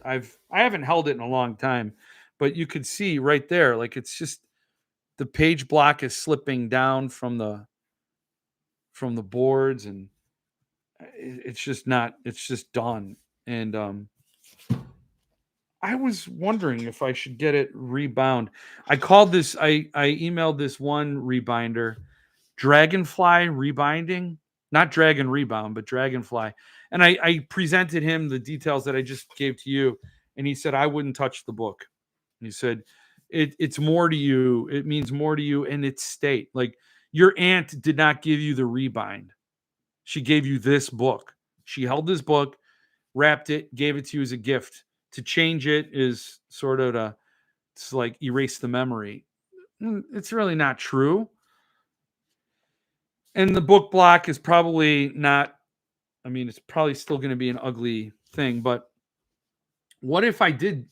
I haven't held it in a long time, but you could see right there, like it's just the page block is slipping down from the boards, and it's just done. And I was wondering if I should get it rebound. I emailed this one rebinder, Dragonfly Rebinding, not Dragon Rebound, but Dragonfly. And I presented him the details that I just gave to you. And he said, I wouldn't touch the book. And he said, it's more to you. It means more to you in its state. Like your aunt did not give you the rebind. She gave you this book. She held this book, wrapped it, gave it to you as a gift. To change it is sort of it's like erase the memory. It's really not true. And the book block is probably not I mean, it's probably still going to be an ugly thing, but what if I did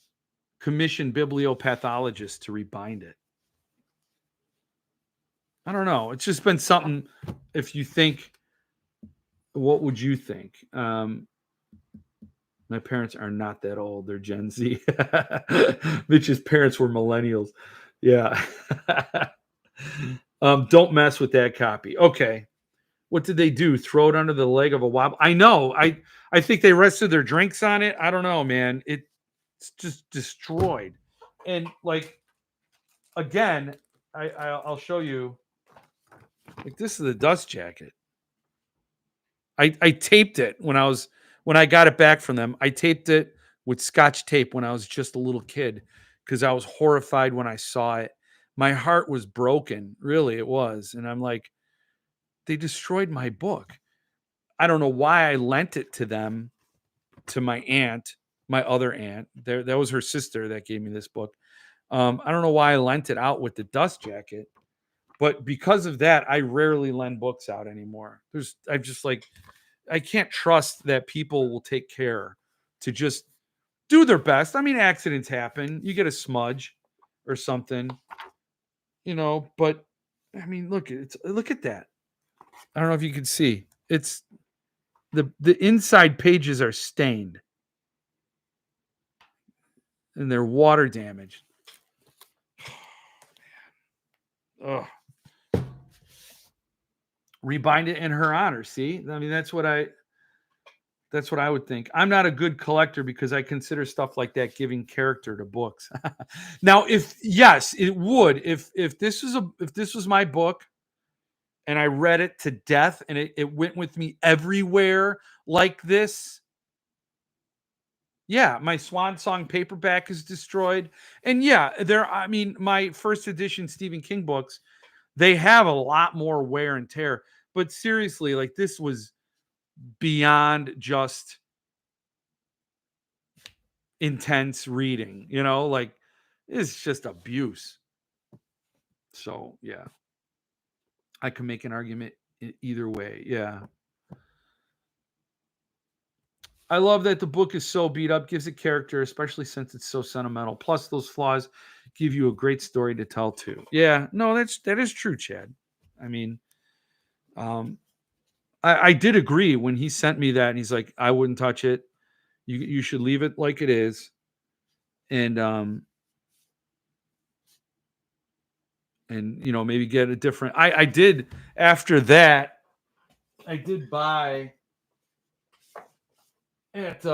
commission bibliopathologists to rebind it? I don't know. It's just been something. If you think, what would you think? My parents are not that old. They're Gen Z. Mitch's parents were millennials. Yeah. Don't mess with that copy. Okay. What did they do? Throw it under the leg of a wobble? I know. I think they rested their drinks on it. I don't know, man. It's just destroyed. And like again, I'll show you. Like this is the dust jacket. I taped it when I got it back from them. I taped it with Scotch tape when I was just a little kid because I was horrified when I saw it. My heart was broken, really, it was. And I'm like, they destroyed my book. I don't know why I lent it to them, to my aunt, my other aunt. That was her sister that gave me this book. I don't know why I lent it out with the dust jacket, but because of that, I rarely lend books out anymore. I'm just like, I can't trust that people will take care to just do their best. I mean, accidents happen. You get a smudge or something, but I mean, look at that. I don't know if you can see. It's the inside pages are stained and they're water damaged. Ugh. Rebind it in her honor. See, I mean, that's what I would think. I'm not a good collector because I consider stuff like that giving character to books. Now, yes, it would. If this was my book and I read it to death and it went with me everywhere like this. Yeah, my Swan Song paperback is destroyed. And yeah, my first edition Stephen King books, they have a lot more wear and tear. But seriously, like this was beyond just intense reading, like it's just abuse. So yeah, I can make an argument either way. Yeah. I love that the book is so beat up, gives it character, especially since it's so sentimental. Plus, those flaws give you a great story to tell too. Yeah, no, that is true, Chad. I mean, I did agree when he sent me that, and he's like, I wouldn't touch it. You should leave it like it is, and maybe get a different. I did after that. I did buy at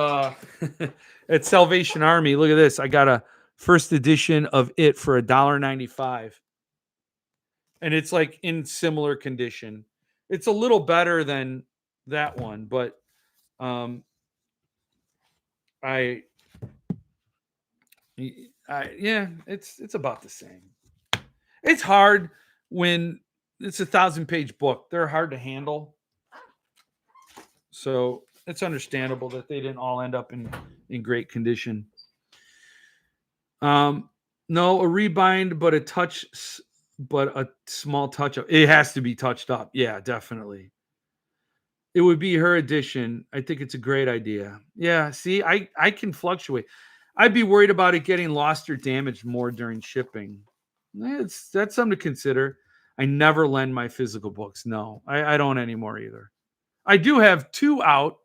at Salvation Army. Look at this. I got a first edition of it for $1.95. And it's like in similar condition. It's a little better than that one, but yeah, it's about the same. It's hard when it's a 1,000-page book. They're hard to handle. So it's understandable that they didn't all end up in great condition. No, a rebind, but a small touch up. It has to be touched up. Yeah, definitely. It would be her edition. I think it's a great idea. Yeah, see, I can fluctuate. I'd be worried about it getting lost or damaged more during shipping. That's something to consider. I never lend my physical books. No, I don't anymore either. I do have 2 out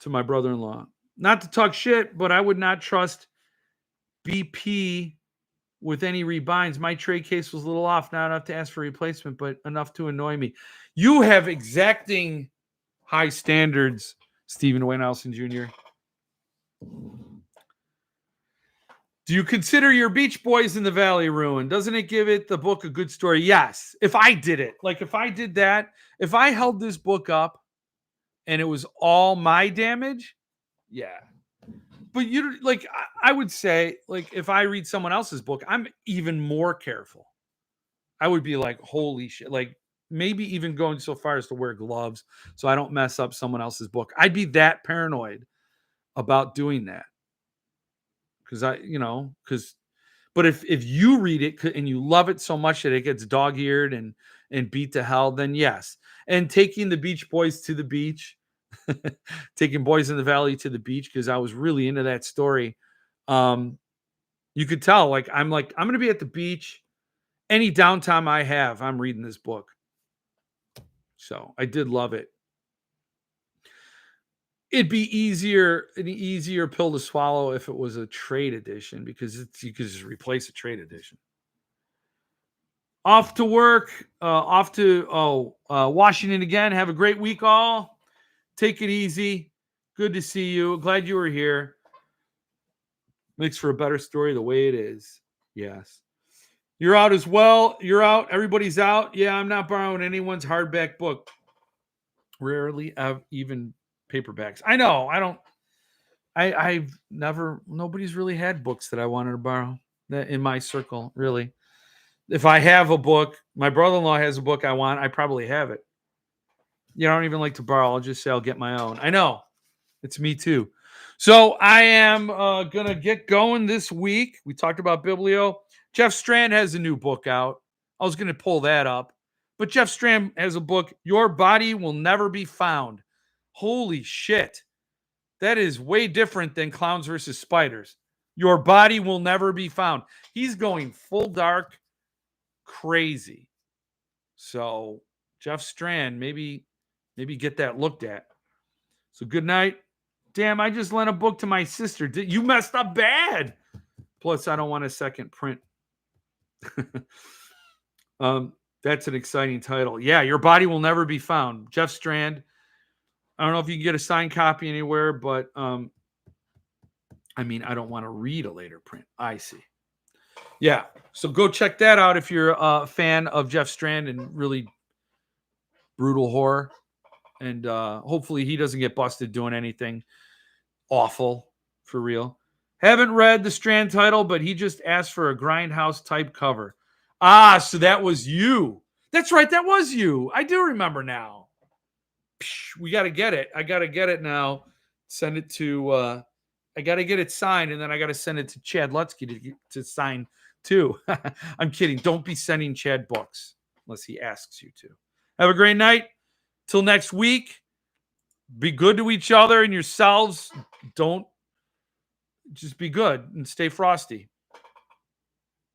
to my brother-in-law. Not to talk shit, but I would not trust BP with any rebinds. My trade case was a little off, not enough to ask for replacement, but enough to annoy me. You have exacting high standards, Stephen Wayne Nelson Jr. Do you consider your Beach Boys in the Valley ruined? Doesn't it give the book a good story? Yes. If I did it, like if I did that, if I held this book up and it was all my damage, yeah. But I would say, like, if I read someone else's book, I'm even more careful. I would be like, holy shit. Like, maybe even going so far as to wear gloves so I don't mess up someone else's book. I'd be that paranoid about doing that. But if you read it and you love it so much that it gets dog-eared and beat to hell, then yes. and taking the Beach Boys to the beach, taking Boys in the Valley to the beach, because I was really into that story. You could tell, like, I'm going to be at the beach. Any downtime I have, I'm reading this book. So I did love it. It'd be an easier pill to swallow if it was a trade edition, because you could just replace a trade edition. Off to work, off to Washington again. Have a great week, all. Take it easy. Good to see you. Glad you were here. Makes for a better story the way it is. Yes. You're out as well. You're out. Everybody's out. Yeah, I'm not borrowing anyone's hardback book. Rarely even paperbacks. I know. I've never, nobody's really had books that I wanted to borrow that in my circle, really. If I have a book, my brother-in-law has a book I want, I probably have it. I don't even like to borrow. I'll just say I'll get my own. I know. It's me too. So I am going to get going this week. We talked about Biblio. Jeff Strand has a new book out. I was going to pull that up. But Jeff Strand has a book, Your Body Will Never Be Found. Holy shit. That is way different than Clowns versus Spiders. Your Body Will Never Be Found. He's going full dark, crazy. So Jeff Strand, maybe get that looked at. So good night. Damn, I just lent a book to my sister. You messed up bad. Plus, I don't want a second print. That's an exciting title. Yeah, Your Body Will Never Be Found. Jeff Strand. I don't know if you can get a signed copy anywhere, but I don't want to read a later print. I see. Yeah, so go check that out if you're a fan of Jeff Strand and really brutal horror. And hopefully he doesn't get busted doing anything awful, for real. Haven't read the Strand title, but he just asked for a Grindhouse type cover. Ah, so that was you. That's right, that was you. I do remember now. We got to get it. I got to get it now. Send it to, I got to get it signed, and then I got to send it to Chad Lutsky to sign too. I'm kidding. Don't be sending Chad books unless he asks you to. Have a great night. Till next week. Be good to each other and yourselves. Don't just be good and stay frosty.